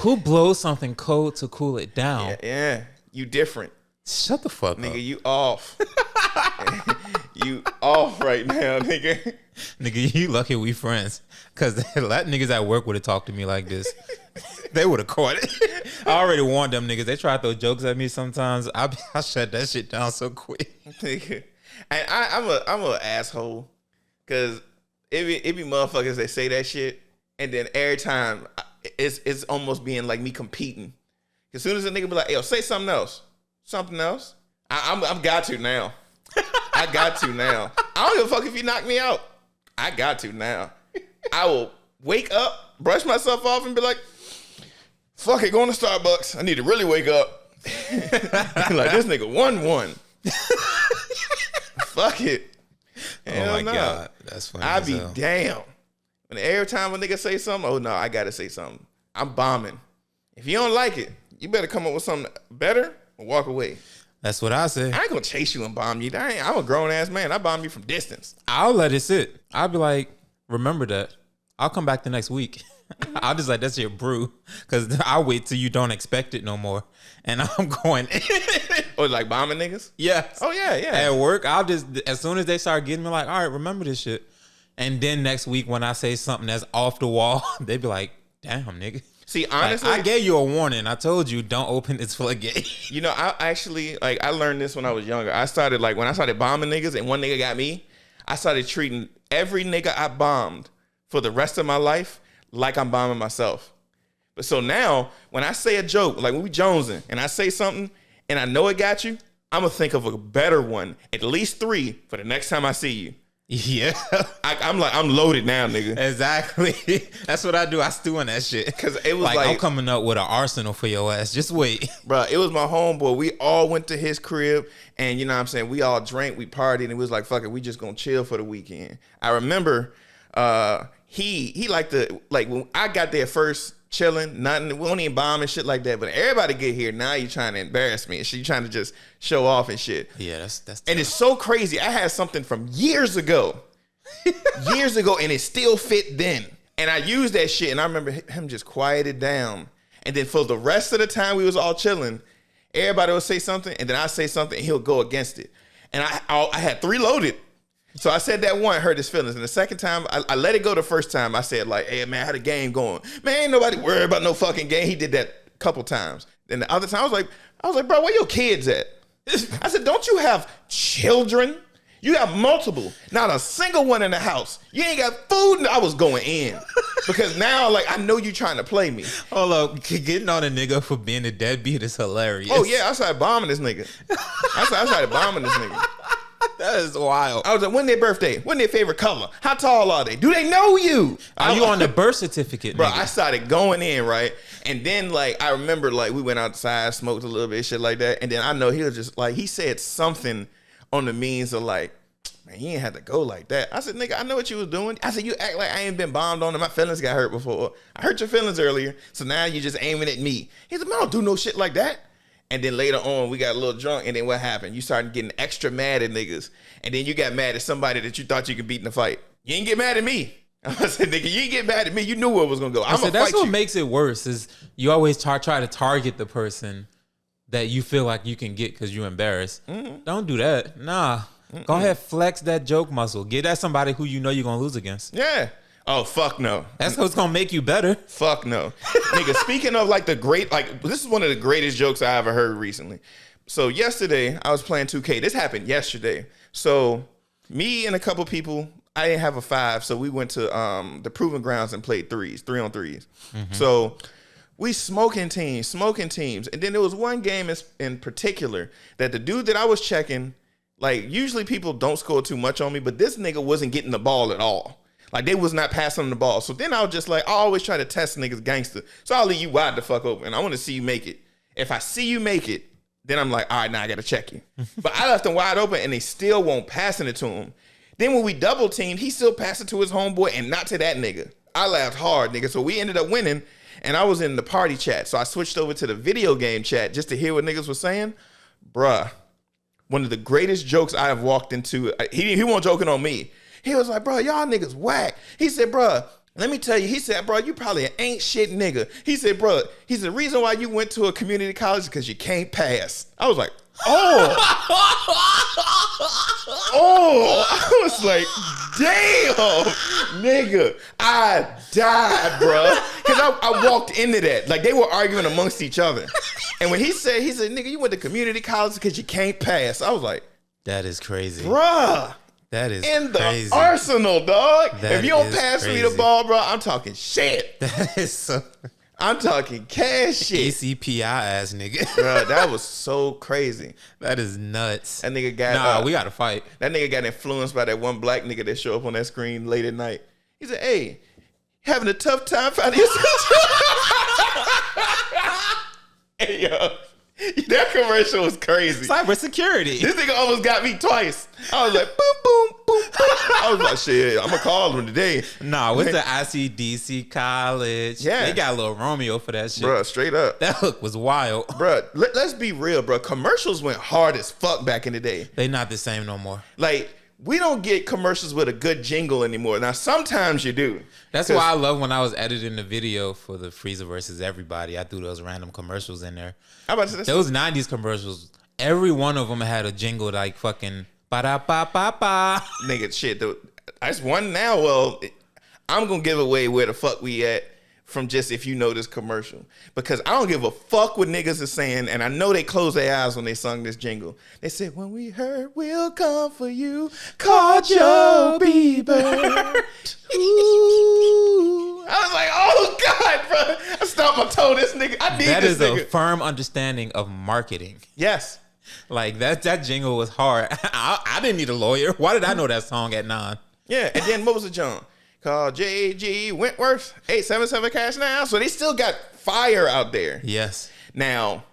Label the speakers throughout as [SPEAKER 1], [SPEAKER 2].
[SPEAKER 1] Who blows something cold to cool it down?
[SPEAKER 2] Yeah. You different.
[SPEAKER 1] Shut the fuck up.
[SPEAKER 2] Nigga, you off. You off right now, nigga.
[SPEAKER 1] Nigga, you lucky we friends. Because a lot of niggas at work would have talked to me like this. They would have caught it. I already warned them niggas. They try to throw jokes at me sometimes. I shut that shit down so quick.
[SPEAKER 2] Nigga. And I'm a asshole. Because it be motherfuckers that say that shit. And then every time, it's almost being like me competing. As soon as a nigga be like, yo, say something else. Something else. I've got to now. I got to now. I don't give a fuck if you knock me out. I got to now. I will wake up, brush myself off, and be like, fuck it, going to Starbucks. I need to really wake up. Like, this nigga won. Fuck it. Hell
[SPEAKER 1] oh my God. That's funny.
[SPEAKER 2] I be damn. And every time a nigga say something, oh no, I gotta say something. I'm bombing. If you don't like it, you better come up with something better or walk away.
[SPEAKER 1] That's what I say.
[SPEAKER 2] I ain't gonna chase you and bomb you. I'm a grown ass man. I bomb you from distance.
[SPEAKER 1] I'll let it sit. I'll be like, remember that. I'll come back the next week. I'll just like, that's your brew. Because I'll wait till you don't expect it no more. And I'm going.
[SPEAKER 2] Or like bombing niggas?
[SPEAKER 1] Yeah.
[SPEAKER 2] Oh, yeah.
[SPEAKER 1] At work, I'll just, as soon as they start getting me like, all right, remember this shit. And then next week when I say something that's off the wall, they be like, damn, nigga.
[SPEAKER 2] See, honestly,
[SPEAKER 1] like, I gave you a warning. I told you, don't open this floodgate.
[SPEAKER 2] You know, I actually, like, I learned this when I was younger. I started, like, when I started bombing niggas and one nigga got me, I started treating every nigga I bombed for the rest of my life like I'm bombing myself. But so now, when I say a joke, like when we jonesing, and I say something, and I know it got you, I'm going to think of a better one, at least 3, for the next time I see you.
[SPEAKER 1] Yeah.
[SPEAKER 2] I'm loaded now, nigga.
[SPEAKER 1] Exactly. That's what I do. I stew on that shit.
[SPEAKER 2] Because it was like,
[SPEAKER 1] I'm coming up with an arsenal for your ass. Just wait.
[SPEAKER 2] Bro, it was my homeboy. We all went to his crib, and you know what I'm saying? We all drank, we partied, and it was like, fuck it, we just gonna chill for the weekend. I remember he liked to, like, when I got there first, chilling, nothing, we don't even bomb and shit like that, but everybody get here, now you trying to embarrass me and shit, you trying to just show off and shit.
[SPEAKER 1] Yeah, that's tough.
[SPEAKER 2] And it's so crazy. I had something from years ago, and it still fit then. And I used that shit, and I remember him just quieted down. And then for the rest of the time we was all chilling, everybody would say something, and then I say something, and he'll go against it. And I had 3 loaded. So I said that one, hurt his feelings. And the second time, I let it go the first time. I said, like, hey, man, I had a game going. Man, ain't nobody worried about no fucking game. He did that a couple times. Then the other time, I was like, bro, where your kids at? I said, don't you have children? You have multiple. Not a single one in the house. You ain't got food. And I was going in. Because now, like, I know you trying to play me.
[SPEAKER 1] Hold up. Getting on a nigga for being a deadbeat is hilarious.
[SPEAKER 2] Oh, yeah. I started bombing this nigga. I started bombing this nigga.
[SPEAKER 1] That is wild.
[SPEAKER 2] I was like, when their birthday? When their favorite color? How tall are they? Do they know you?
[SPEAKER 1] Are you on the birth certificate,
[SPEAKER 2] bro?
[SPEAKER 1] Nigga?
[SPEAKER 2] I started going in, right? And then, like, I remember, like, we went outside, smoked a little bit, shit like that. And then I know he was just, like, he said something on the means of, like, man, you ain't had to go like that. I said, nigga, I know what you was doing. I said, you act like I ain't been bombed on and my feelings got hurt before. I hurt your feelings earlier, so now you just aiming at me. He said, man, I don't do no shit like that. And then later on, we got a little drunk, and then what happened? You started getting extra mad at niggas, and then you got mad at somebody that you thought you could beat in a fight. You ain't get mad at me. I said, nigga, you ain't get mad at me. You knew where it was gonna go. I'm gonna
[SPEAKER 1] that's
[SPEAKER 2] fight
[SPEAKER 1] what
[SPEAKER 2] you.
[SPEAKER 1] makes it worse. Is you always try to target the person that you feel like you can get because you're embarrassed. Mm-hmm. Don't do that. Nah. Mm-mm. Go ahead, flex that joke muscle. Get at somebody who you know you're gonna lose against.
[SPEAKER 2] Yeah. Oh, fuck no.
[SPEAKER 1] That's what's gonna make you better.
[SPEAKER 2] Fuck no. Nigga, speaking of like the great, like this is one of the greatest jokes I ever heard recently. So yesterday, I was playing 2K. This happened yesterday. So me and a couple people, I didn't have a 5, so we went to the Proving Grounds and played 3-on-3s. Mm-hmm. So we smoking teams. And then there was one game in particular that the dude that I was checking, like usually people don't score too much on me, but this nigga wasn't getting the ball at all. Like, they was not passing the ball. So then I was just like, I always try to test niggas gangster. So I'll leave you wide the fuck open. I want to see you make it. If I see you make it, then I'm like, all right, now I got to check you. But I left them wide open, and they still won't passing it to him. Then when we double teamed, he still passed it to his homeboy and not to that nigga. I laughed hard, nigga. So we ended up winning, and I was in the party chat. So I switched over to the video game chat just to hear what niggas were saying. Bruh, one of the greatest jokes I have walked into. He wasn't joking on me. He was like, bro, y'all niggas whack. He said, bro, Let me tell you, he said, bro, you probably an ain't shit nigga. He said, bro, he's the reason why you went to a community college is because you can't pass. I was like, oh. I was like, damn, nigga. I died, bro. Because I walked into that. Like, they were arguing amongst each other. And when he said, nigga, you went to community college because you can't pass. I was like,
[SPEAKER 1] that is crazy.
[SPEAKER 2] Bruh.
[SPEAKER 1] That is
[SPEAKER 2] in
[SPEAKER 1] crazy.
[SPEAKER 2] The arsenal, dog.
[SPEAKER 1] That
[SPEAKER 2] if you don't
[SPEAKER 1] is
[SPEAKER 2] pass
[SPEAKER 1] crazy.
[SPEAKER 2] me the ball, bro, I'm talking shit.
[SPEAKER 1] That is so.
[SPEAKER 2] I'm talking cash shit.
[SPEAKER 1] ACPI ass nigga.
[SPEAKER 2] Bro, that was so crazy.
[SPEAKER 1] That is nuts.
[SPEAKER 2] That nigga got
[SPEAKER 1] we gotta fight.
[SPEAKER 2] That nigga got influenced by that one black nigga that show up on that screen late at night. He said, "Hey, having a tough time finding yourself." Hey, yo. That commercial was crazy.
[SPEAKER 1] Cybersecurity.
[SPEAKER 2] This nigga almost got me twice. I was like, boom, boom, boom, boom. I was like, shit, I'm gonna call him today.
[SPEAKER 1] Nah, what's the ICDC college?
[SPEAKER 2] Yeah.
[SPEAKER 1] They got a little Romeo for that shit.
[SPEAKER 2] Bruh, straight up.
[SPEAKER 1] That hook was wild.
[SPEAKER 2] Bruh, let's be real, bruh. Commercials went hard as fuck back in the day.
[SPEAKER 1] They not the same no more.
[SPEAKER 2] Like, we don't get commercials with a good jingle anymore. Now, sometimes you do.
[SPEAKER 1] That's why I love when I was editing the video for the Freezer versus Everybody. I threw those random commercials in there.
[SPEAKER 2] How about this?
[SPEAKER 1] Those 90s commercials, every one of them had a jingle like fucking ba-da-ba-ba-ba.
[SPEAKER 2] Nigga, shit. That's one now. Well, I'm going to give away where the fuck we at from just if you know this commercial. Because I don't give a fuck what niggas are saying, and I know they closed their eyes when they sung this jingle. They said, when we heard we'll come for you, call Joe Bieber. Ooh. I was like, oh God, bro. I stopped my toe. This nigga, I need
[SPEAKER 1] that
[SPEAKER 2] this nigga.
[SPEAKER 1] That is a firm understanding of marketing.
[SPEAKER 2] Yes.
[SPEAKER 1] Like, that jingle was hard. I didn't need a lawyer. Why did I know that song at 9?
[SPEAKER 2] Yeah, and then what was the John? Called JG Wentworth, 877 cash now. So they still got fire out there.
[SPEAKER 1] Yes.
[SPEAKER 2] Now,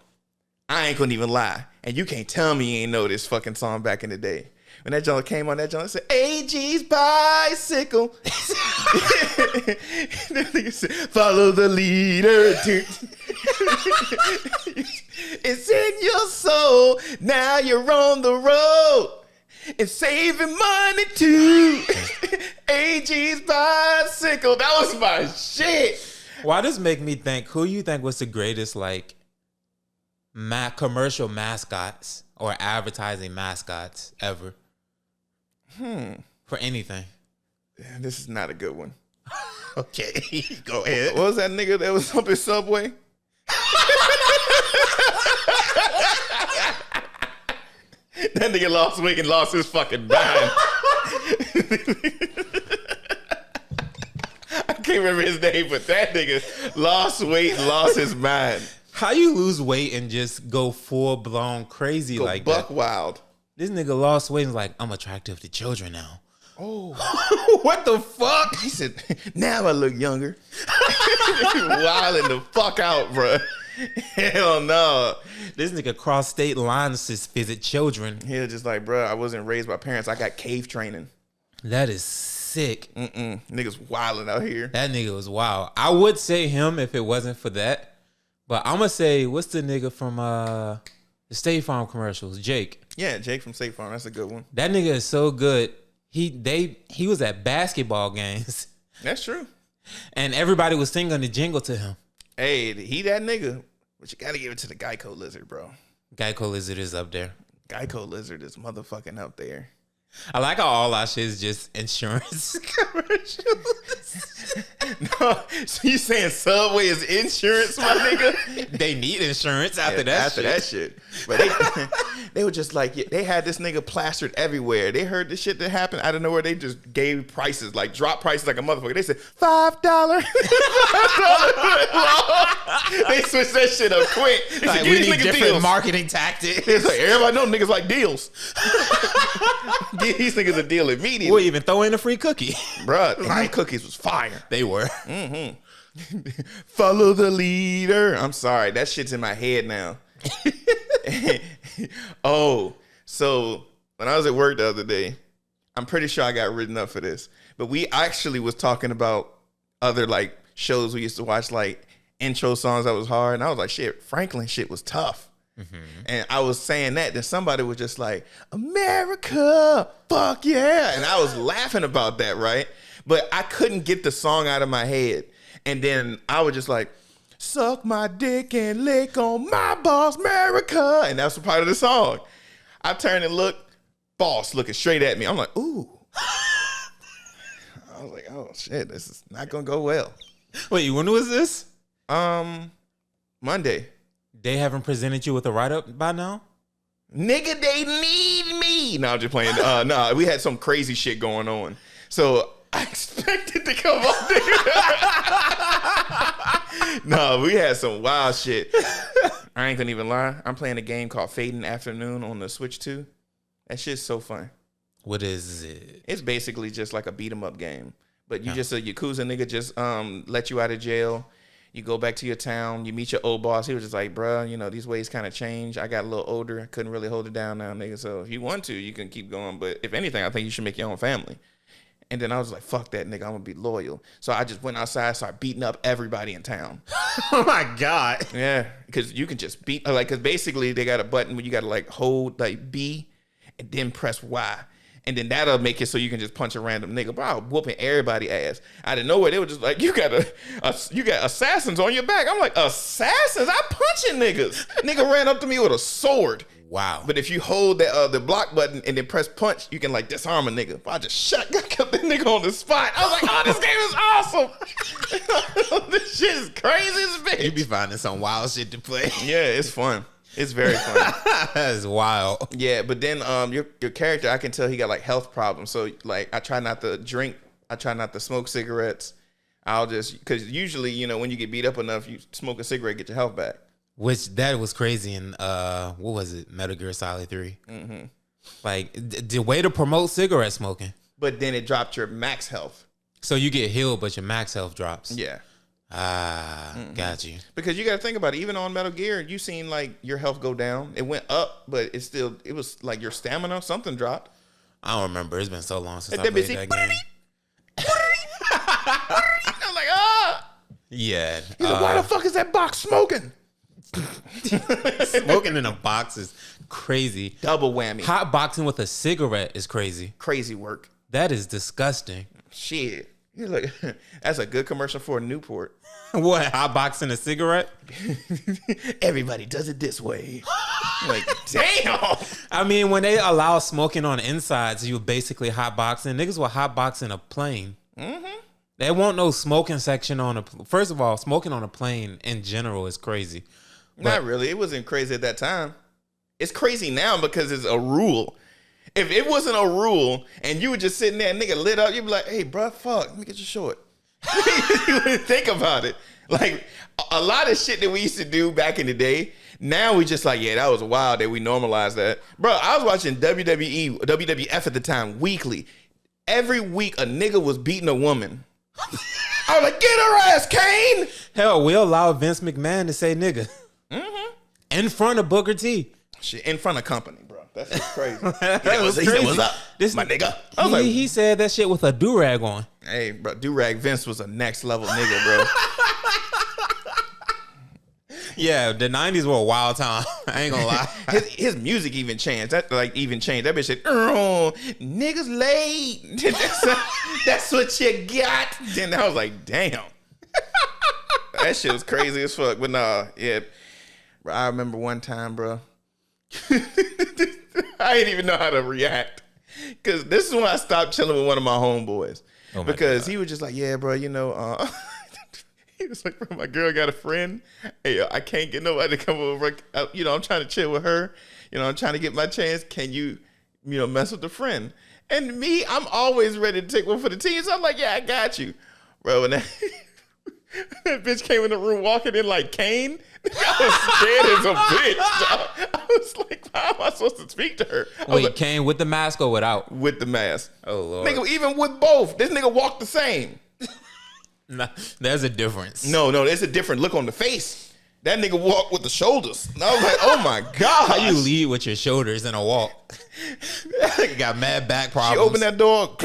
[SPEAKER 2] I ain't gonna even lie. And you can't tell me you ain't know this fucking song back in the day. When that John came on, that John said, AG's bicycle. Follow the leader. It's in your soul. Now you're on the road. And saving money too. AG's bicycle. That was my shit.
[SPEAKER 1] Why does make me think, who you think was the greatest, like, commercial mascots or advertising mascots ever? For anything.
[SPEAKER 2] This is not a good one.
[SPEAKER 1] Okay, go ahead.
[SPEAKER 2] What was that nigga that was up in Subway? That nigga lost weight and lost his fucking mind. I can't remember his name, but that nigga lost weight and lost his mind.
[SPEAKER 1] How you lose weight and just go full blown crazy
[SPEAKER 2] Go
[SPEAKER 1] like
[SPEAKER 2] buck
[SPEAKER 1] that?
[SPEAKER 2] wild.
[SPEAKER 1] This nigga lost weight and was like, I'm attractive to children now.
[SPEAKER 2] Oh,
[SPEAKER 1] what the fuck?
[SPEAKER 2] he said, now I look younger. Wilding the fuck out, bro. Hell no.
[SPEAKER 1] This nigga cross state lines to visit children.
[SPEAKER 2] He was just like, bro, I wasn't raised by parents. I got cave training.
[SPEAKER 1] That is sick.
[SPEAKER 2] Niggas wilding out here.
[SPEAKER 1] That nigga was wild. I would say him if it wasn't for that. But I'm going to say, what's the nigga from the State Farm commercials? Jake.
[SPEAKER 2] Yeah, Jake from State Farm. That's a good one.
[SPEAKER 1] That nigga is so good. He was at basketball games.
[SPEAKER 2] That's true.
[SPEAKER 1] And everybody was singing the jingle to him.
[SPEAKER 2] Hey, he that nigga. But you got to give it to the Geico Lizard, bro.
[SPEAKER 1] Geico Lizard is up there.
[SPEAKER 2] Geico Lizard is motherfucking up there.
[SPEAKER 1] I like how all our shit is just insurance commercials.
[SPEAKER 2] No, so you saying Subway is insurance, my nigga?
[SPEAKER 1] They need insurance after that shit.
[SPEAKER 2] But they were just like, they had this nigga plastered everywhere. They heard the shit that happened out of nowhere. They just gave prices, like drop prices like a motherfucker. They said $5. They switched that shit up quick. They
[SPEAKER 1] Like,
[SPEAKER 2] said,
[SPEAKER 1] we
[SPEAKER 2] "Give these
[SPEAKER 1] need
[SPEAKER 2] niggas
[SPEAKER 1] different
[SPEAKER 2] deals."
[SPEAKER 1] marketing tactics.
[SPEAKER 2] It's like, everybody know niggas like deals. Give these niggas a deal immediately.
[SPEAKER 1] We'll even throw in a free cookie.
[SPEAKER 2] Bruh, these cookies was fire.
[SPEAKER 1] They were.
[SPEAKER 2] Follow the leader. I'm sorry. That shit's in my head now. Oh, so when I was at work the other day, I'm pretty sure I got written up for this, but we actually was talking about other like shows we used to watch, like intro songs that was hard. And I was like, shit, Franklin shit was tough. And I was saying that, then somebody was just like, America, fuck yeah. And I was laughing about that, right? but I couldn't get the song out of my head. And then I was just like, suck my dick and lick on my boss, America. And that's a part of the song. I turned and looked, boss looking straight at me. I'm like, ooh. I was like, oh shit, this is not gonna go well.
[SPEAKER 1] Wait, when was this?
[SPEAKER 2] Monday.
[SPEAKER 1] They haven't presented you with a write-up by now?
[SPEAKER 2] Nigga, they need me. No, I'm just playing. No, we had some crazy shit going on. So I expected to come up there. No, we had some wild shit. I ain't gonna even lie. I'm playing a game called Fading Afternoon on the Switch 2. That shit's so fun.
[SPEAKER 1] What is it?
[SPEAKER 2] It's basically just like a beat 'em up game. But you just a Yakuza nigga just let you out of jail. You go back to your town. You meet your old boss. He was just like, bruh, you know, these ways kind of change. I got a little older. I couldn't really hold it down now, nigga. So if you want to, you can keep going. But if anything, I think you should make your own family. And then I was like, fuck that, nigga. I'm going to be loyal. So I just went outside, started beating up everybody in town.
[SPEAKER 1] Oh, my God.
[SPEAKER 2] Yeah, because you can just beat, like, because basically they got a button where you got to, like, hold, like, B and then press Y. And then that'll make it so you can just punch a random nigga. Bro, I was whooping everybody ass. Out of nowhere, they were just like, you got assassins on your back. I'm like, assassins? I'm punching niggas. Nigga ran up to me with a sword.
[SPEAKER 1] Wow.
[SPEAKER 2] But if you hold the block button and then press punch, you can like disarm a nigga. But I just got the nigga on the spot. I was like, oh, this game is awesome. This shit is crazy as bitch.
[SPEAKER 1] You be finding some wild shit to play.
[SPEAKER 2] Yeah, it's fun. It's very fun.
[SPEAKER 1] That's wild.
[SPEAKER 2] Yeah, but then your character, I can tell he got like health problems. So like I try not to drink. I try not to smoke cigarettes. I'll just, because usually, you know, when you get beat up enough, you smoke a cigarette, get your health back.
[SPEAKER 1] Which that was crazy in what was it? Metal Gear Solid 3.
[SPEAKER 2] Mm-hmm.
[SPEAKER 1] Like the way to promote cigarette smoking.
[SPEAKER 2] But then it dropped your max health.
[SPEAKER 1] So you get healed, but your max health drops.
[SPEAKER 2] Yeah.
[SPEAKER 1] Got you.
[SPEAKER 2] Because you got to think about it. Even on Metal Gear, you seen like your health go down. It went up, but it was like your stamina, something dropped.
[SPEAKER 1] I don't remember. It's been so long since I played that game.
[SPEAKER 2] I'm like, ah.
[SPEAKER 1] Yeah.
[SPEAKER 2] He's like, why the fuck is that box smoking?
[SPEAKER 1] Smoking in a box is crazy.
[SPEAKER 2] Double whammy.
[SPEAKER 1] Hot boxing with a cigarette is crazy.
[SPEAKER 2] Crazy work.
[SPEAKER 1] That is disgusting.
[SPEAKER 2] Shit. You're like, that's a good commercial for Newport.
[SPEAKER 1] What? Hot boxing a cigarette?
[SPEAKER 2] Everybody does it this way. Like, damn.
[SPEAKER 1] I mean, when they allow smoking on insides, you basically hot boxing. Niggas will hot boxing a plane. Mm-hmm. They won't no smoking section on a. First of all, smoking on a plane in general is crazy.
[SPEAKER 2] Not really. It wasn't crazy at that time. It's crazy now because it's a rule. If it wasn't a rule and you were just sitting there and nigga lit up, you'd be like, hey, bro, fuck, let me get your short. You wouldn't think about it. Like, a lot of shit that we used to do back in the day, now we just like, yeah, that was wild that we normalized that. Bro, I was watching WWF at the time, weekly. Every week, a nigga was beating a woman. I was like, get her ass, Kane!
[SPEAKER 1] Hell, we'll allow Vince McMahon to say nigga. Mm-hmm. In front of Booker T.
[SPEAKER 2] Shit, in front of company, bro. That's just crazy.
[SPEAKER 1] He said, what's up?
[SPEAKER 2] My nigga.
[SPEAKER 1] He said that shit with a do-rag on.
[SPEAKER 2] Hey, bro, do-rag Vince was a next level nigga, bro.
[SPEAKER 1] Yeah, the 90s were a wild time. I ain't gonna lie.
[SPEAKER 2] His music even changed. That bitch said, oh, niggas late. That's what you got. Then I was like, damn. That shit was crazy as fuck. But nah, yeah. Bro, I remember one time, bro. I didn't even know how to react. Because this is when I stopped chilling with one of my homeboys. Oh my God. He was just like, yeah, bro, you know, he was like, bro, my girl got a friend. Hey, I can't get nobody to come over. You know, I'm trying to chill with her. You know, I'm trying to get my chance. Can you mess with the friend? And me, I'm always ready to take one for the team. So I'm like, yeah, I got you. Bro, and that bitch came in the room walking in like Kane. I was scared as a bitch. Dog. I was like, how am I supposed to speak to her?
[SPEAKER 1] Wait,
[SPEAKER 2] like,
[SPEAKER 1] Kane with the mask or without?
[SPEAKER 2] With the mask.
[SPEAKER 1] Oh, Lord.
[SPEAKER 2] Nigga, even with both, this nigga walked the same.
[SPEAKER 1] Nah, there's a difference.
[SPEAKER 2] No, there's a different look on the face. That nigga walked with the shoulders. And I was like, oh my God.
[SPEAKER 1] How you lead with your shoulders in a walk? Got mad back problems.
[SPEAKER 2] She opened that door.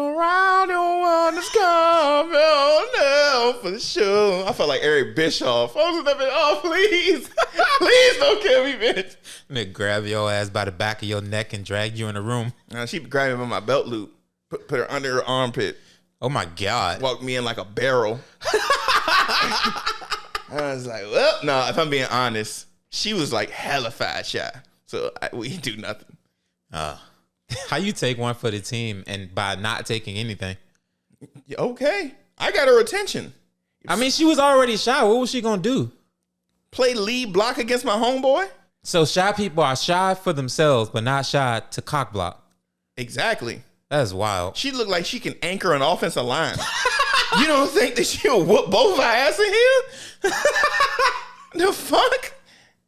[SPEAKER 2] Around your world is coming now for the show. I felt like Eric Bischoff. I was like, oh, please. Please don't kill me, bitch.
[SPEAKER 1] Nigga grab your ass by the back of your neck and drag you in the room.
[SPEAKER 2] She grabbed me by my belt loop. Put her under her armpit.
[SPEAKER 1] Oh my God.
[SPEAKER 2] Walked me in like a barrel. I was like, well, no, if I'm being honest, she was like hella fat shy. So we do nothing.
[SPEAKER 1] How you take one for the team and by not taking anything?
[SPEAKER 2] Okay. I got her attention.
[SPEAKER 1] I mean, she was already shy. What was she going to do?
[SPEAKER 2] Play lead block against my homeboy?
[SPEAKER 1] So shy people are shy for themselves, but not shy to cock block.
[SPEAKER 2] Exactly.
[SPEAKER 1] That is wild.
[SPEAKER 2] She looked like she can anchor an offensive line. You don't think that she'll whoop both our ass in here? The fuck?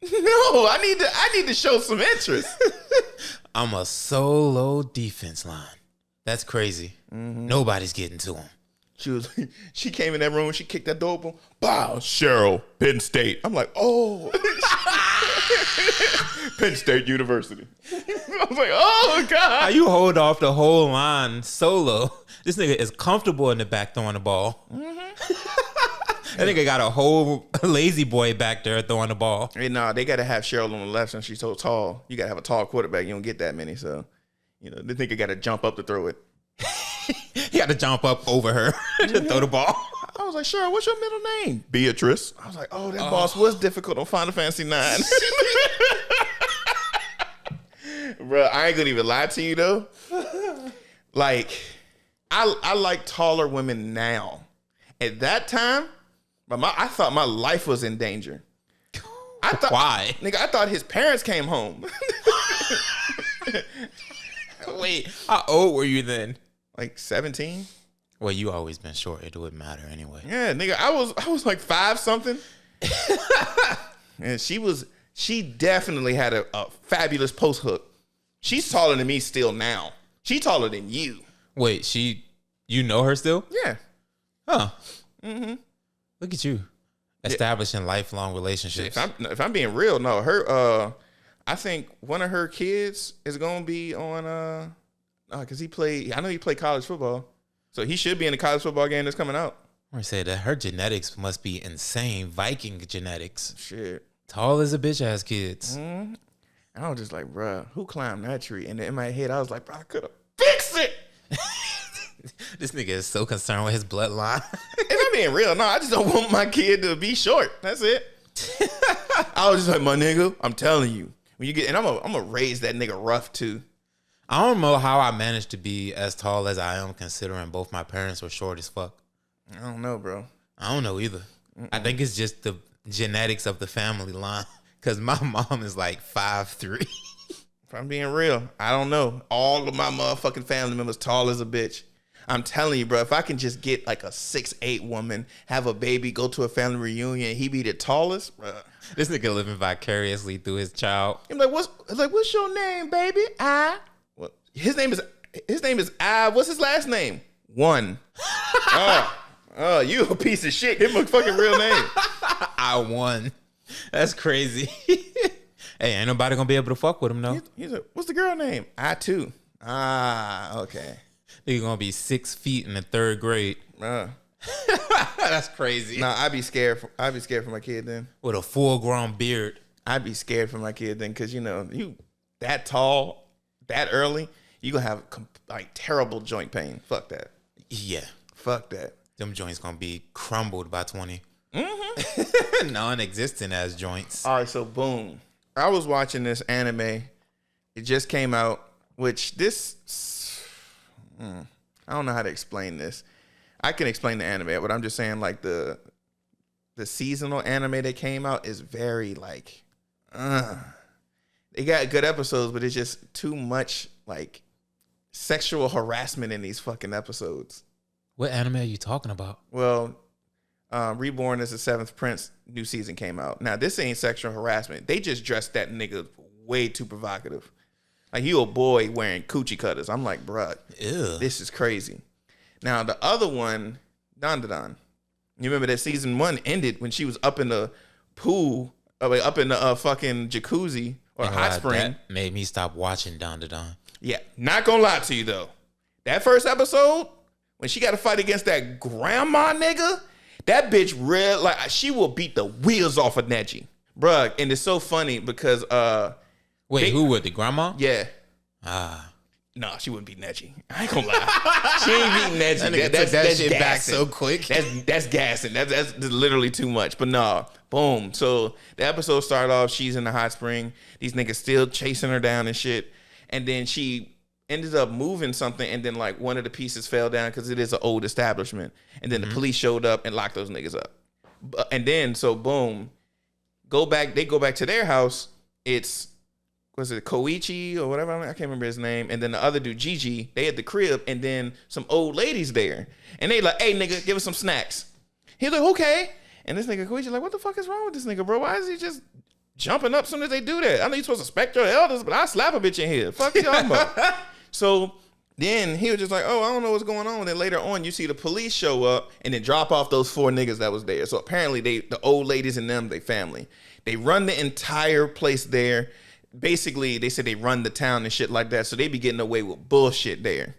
[SPEAKER 2] No, I need to show some interest.
[SPEAKER 1] I'm a solo defense line. That's crazy. Nobody's getting to him.
[SPEAKER 2] She came in that room, she kicked that door open. Bow, Cheryl, Penn State. I'm like, oh. Penn State University. I was like, oh, God.
[SPEAKER 1] How you hold off the whole line solo? This nigga is comfortable in the back throwing the ball. That nigga got a whole lazy boy back there throwing the ball.
[SPEAKER 2] Hey, nah, they got to have Cheryl on the left since she's so tall. You got to have a tall quarterback. You don't get that many. So, the nigga got to jump up to throw it.
[SPEAKER 1] He got to jump up over her to throw the ball.
[SPEAKER 2] I was like, Cheryl, what's your middle name? Beatrice. I was like, oh, that boss was difficult on Final Fantasy 9. Bro, I ain't gonna even lie to you though. Like, I like taller women now. At that time, I thought my life was in danger.
[SPEAKER 1] Why?
[SPEAKER 2] Nigga, I thought his parents came home.
[SPEAKER 1] Wait, how old were you then?
[SPEAKER 2] Like 17.
[SPEAKER 1] Well, you always been short. It wouldn't matter anyway.
[SPEAKER 2] Yeah, nigga, I was like 5 something. And she definitely had a fabulous post hook. She's taller than me still now. She taller than you.
[SPEAKER 1] Wait, you know her still?
[SPEAKER 2] Yeah.
[SPEAKER 1] Huh. Mm-hmm. Look at you. Establishing lifelong relationships.
[SPEAKER 2] If I'm being real, no, her I think one of her kids is gonna be on because I know he played college football. So he should be in the college football game that's coming out.
[SPEAKER 1] I'm gonna say that her genetics must be insane. Viking genetics.
[SPEAKER 2] Shit.
[SPEAKER 1] Tall as a bitch has kids.
[SPEAKER 2] Mm-hmm. I was just like, bruh, who climbed that tree? And in my head, I was like, bro, I could have fixed it.
[SPEAKER 1] This nigga is so concerned with his bloodline.
[SPEAKER 2] If I'm being real, no, I just don't want my kid to be short. That's it. I was just like, my nigga, I'm telling you. When you get, and I'm gonna raise that nigga rough too.
[SPEAKER 1] I don't know how I managed to be as tall as I am, considering both my parents were short as fuck.
[SPEAKER 2] I don't know, bro.
[SPEAKER 1] I don't know either. I think it's just the genetics of the family line. Cause my mom is like 5'3".
[SPEAKER 2] If I'm being real, I don't know. All of my motherfucking family members tall as a bitch. I'm telling you, bro, if I can just get like a 6'8" woman, have a baby, go to a family reunion, he be the tallest, bro.
[SPEAKER 1] This nigga living vicariously through his child.
[SPEAKER 2] I'm like, what's your name, baby? What? His name is I. What's his last name? One. Oh, you a piece of shit. Give him a fucking real name.
[SPEAKER 1] I won. That's crazy. Hey, ain't nobody gonna be able to fuck with him, though.
[SPEAKER 2] He's like, what's the girl name? I too. Okay.
[SPEAKER 1] Nigga gonna be 6 feet in the 3rd grade. That's crazy.
[SPEAKER 2] Nah, I'd be scared for my kid then.
[SPEAKER 1] With a full-grown beard.
[SPEAKER 2] I'd be scared for my kid then, because you that tall, that early, you gonna have like terrible joint pain. Fuck that.
[SPEAKER 1] Yeah.
[SPEAKER 2] Fuck that.
[SPEAKER 1] Them joints gonna be crumbled by 20.
[SPEAKER 2] Mm-hmm.
[SPEAKER 1] Non-existent as joints.
[SPEAKER 2] All right, so boom. I was watching this anime. It just came out, which I don't know how to explain this. I can explain the anime, but I'm just saying like the seasonal anime that came out is very like, they got good episodes, but it's just too much like sexual harassment in these fucking episodes.
[SPEAKER 1] What anime are you talking about?
[SPEAKER 2] Well, Reborn as the Seventh Prince, new season came out. Now, this ain't sexual harassment. They just dressed that nigga way too provocative. Like, you a boy wearing coochie cutters. I'm like, bruh,
[SPEAKER 1] Ew.
[SPEAKER 2] This is crazy. Now, the other one, Dandadan. You remember that season 1 ended when she was up in the pool, up in the fucking jacuzzi or hot spring.
[SPEAKER 1] That made me stop watching Don to Don.
[SPEAKER 2] Yeah, not gonna lie to you, though. That first episode, when she got to fight against that grandma nigga, that bitch real, like, she will beat the wheels off of Neji. Bruh, and it's so funny because...
[SPEAKER 1] Wait, who would? The grandma?
[SPEAKER 2] Yeah. Nah, she wouldn't be Neji. I ain't gonna lie. She ain't beating Neji. That's
[SPEAKER 3] shit
[SPEAKER 2] gassing.
[SPEAKER 3] back so quick.
[SPEAKER 2] That's gassing. That's literally too much. But nah, boom. So the episode started off. She's in the hot spring. These niggas still chasing her down and shit. And then she ended up moving something, and then like one of the pieces fell down because it is an old establishment. And then the police showed up and locked those niggas up. And then so boom, they go back to their house. It's was it Koichi or whatever? I can't remember his name. And then the other dude, Gigi, they at the crib, and then some old ladies there. And they like, hey, nigga, give us some snacks. He's like, okay. And this nigga Koichi like, what the fuck is wrong with this nigga, bro? Why is he just jumping up as soon as they do that? I know you're supposed to respect your elders, but I slap a bitch in here. Fuck you talking about? So then he was just like, oh, I don't know what's going on. And then later on, you see the police show up and then drop off those 4 niggas that was there. So apparently the old ladies and them, they family. They run the entire place there. Basically, they said they run the town and shit like that, so they be getting away with bullshit there.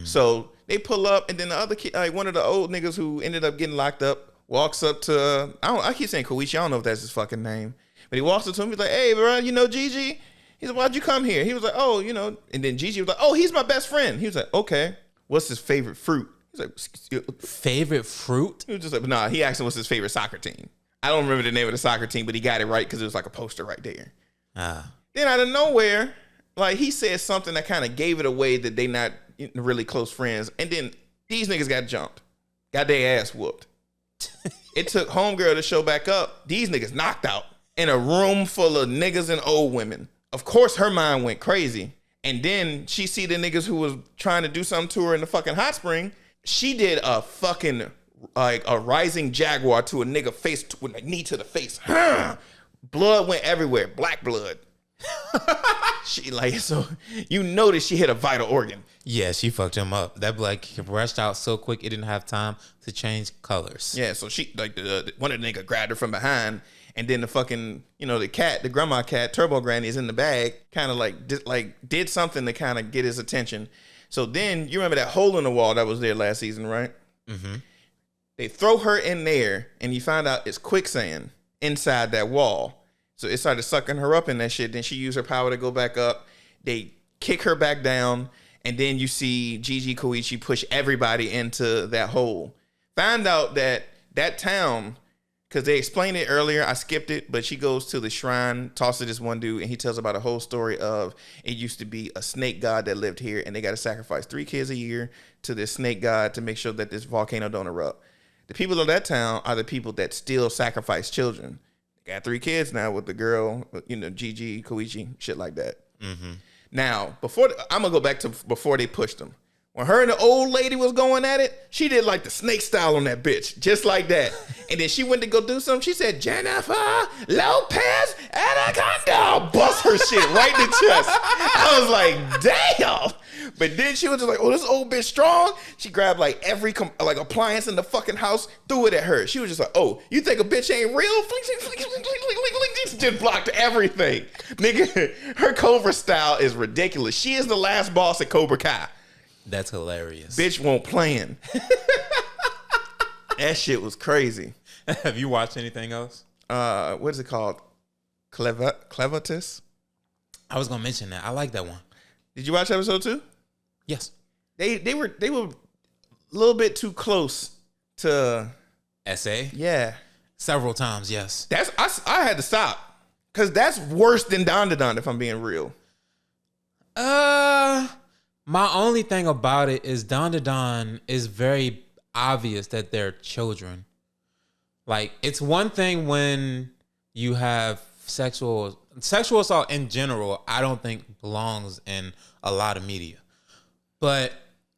[SPEAKER 2] So they pull up, and then the other kid, like one of the old niggas who ended up getting locked up, walks up to I keep saying Koichi, I don't know if that's his fucking name, but he walks up to him. He's like, "Hey, bro, you know Gigi?" He's like, "Why'd you come here?" He was like, "Oh, you know." And then Gigi was like, "Oh, he's my best friend." He was like, "Okay, what's his favorite fruit?" He's like,
[SPEAKER 1] Favorite fruit?
[SPEAKER 2] He was just like, "Nah." He asked him what's his favorite soccer team. I don't remember the name of the soccer team, but he got it right because it was like a poster right there. Then out of nowhere, like he said something that kind of gave it away that they not really close friends. And then these niggas got jumped. Got their ass whooped. It took homegirl to show back up. These niggas knocked out in a room full of niggas and old women. Of course, her mind went crazy. And then she see the niggas who was trying to do something to her in the fucking hot spring. She did a fucking, like a rising jaguar to a nigga face with a knee to the face. Blood went everywhere. Black blood. She like, so you notice she hit a vital organ.
[SPEAKER 1] Yeah, she fucked him up. That blood rushed out so quick it didn't have time to change colors.
[SPEAKER 2] Yeah, so she like one of the niggas grabbed her from behind, and then the fucking the grandma cat, Turbo Granny, is in the bag, kind of did something to kind of get his attention. So then you remember that hole in the wall that was there last season, right? Mm-hmm. They throw her in there, and you find out it's quicksand inside that wall. So it started sucking her up in that shit. Then she used her power to go back up. They kick her back down. And then you see Gigi Koichi push everybody into that hole. Find out that town, because they explained it earlier. I skipped it. But she goes to the shrine, talks to this one dude, and he tells about a whole story of it used to be a snake god that lived here. And they got to sacrifice 3 kids a year to this snake god to make sure that this volcano don't erupt. The people of that town are the people that still sacrifice children. Got 3 kids now with the girl, Gigi, Koichi, shit like that. Mm-hmm. Now, I'm gonna go back to before they pushed them. When her and the old lady was going at it, she did like the snake style on that bitch, just like that. And then she went to go do something. She said, "Jennifer Lopez Anaconda," bust her shit right in the chest. I was like, damn. But then she was just like, oh, this old bitch strong. She grabbed like every appliance in the fucking house, threw it at her. She was just like, oh, you think a bitch ain't real? Just blocked everything. Nigga, her Cobra style is ridiculous. She is the last boss at Cobra Kai.
[SPEAKER 1] That's hilarious.
[SPEAKER 2] Bitch won't plan. That shit was crazy.
[SPEAKER 1] Have you watched anything else?
[SPEAKER 2] What is it called? Clevitus?
[SPEAKER 1] I was gonna mention that. I like that one.
[SPEAKER 2] Did you watch episode 2?
[SPEAKER 1] Yes.
[SPEAKER 2] They were a little bit too close to
[SPEAKER 1] SA?
[SPEAKER 2] Yeah.
[SPEAKER 1] Several times, yes.
[SPEAKER 2] I had to stop. Cause that's worse than Don if I'm being real.
[SPEAKER 1] My only thing about it is Don is very obvious that they're children. Like, it's one thing when you have sexual assault in general, I don't think belongs in a lot of media. But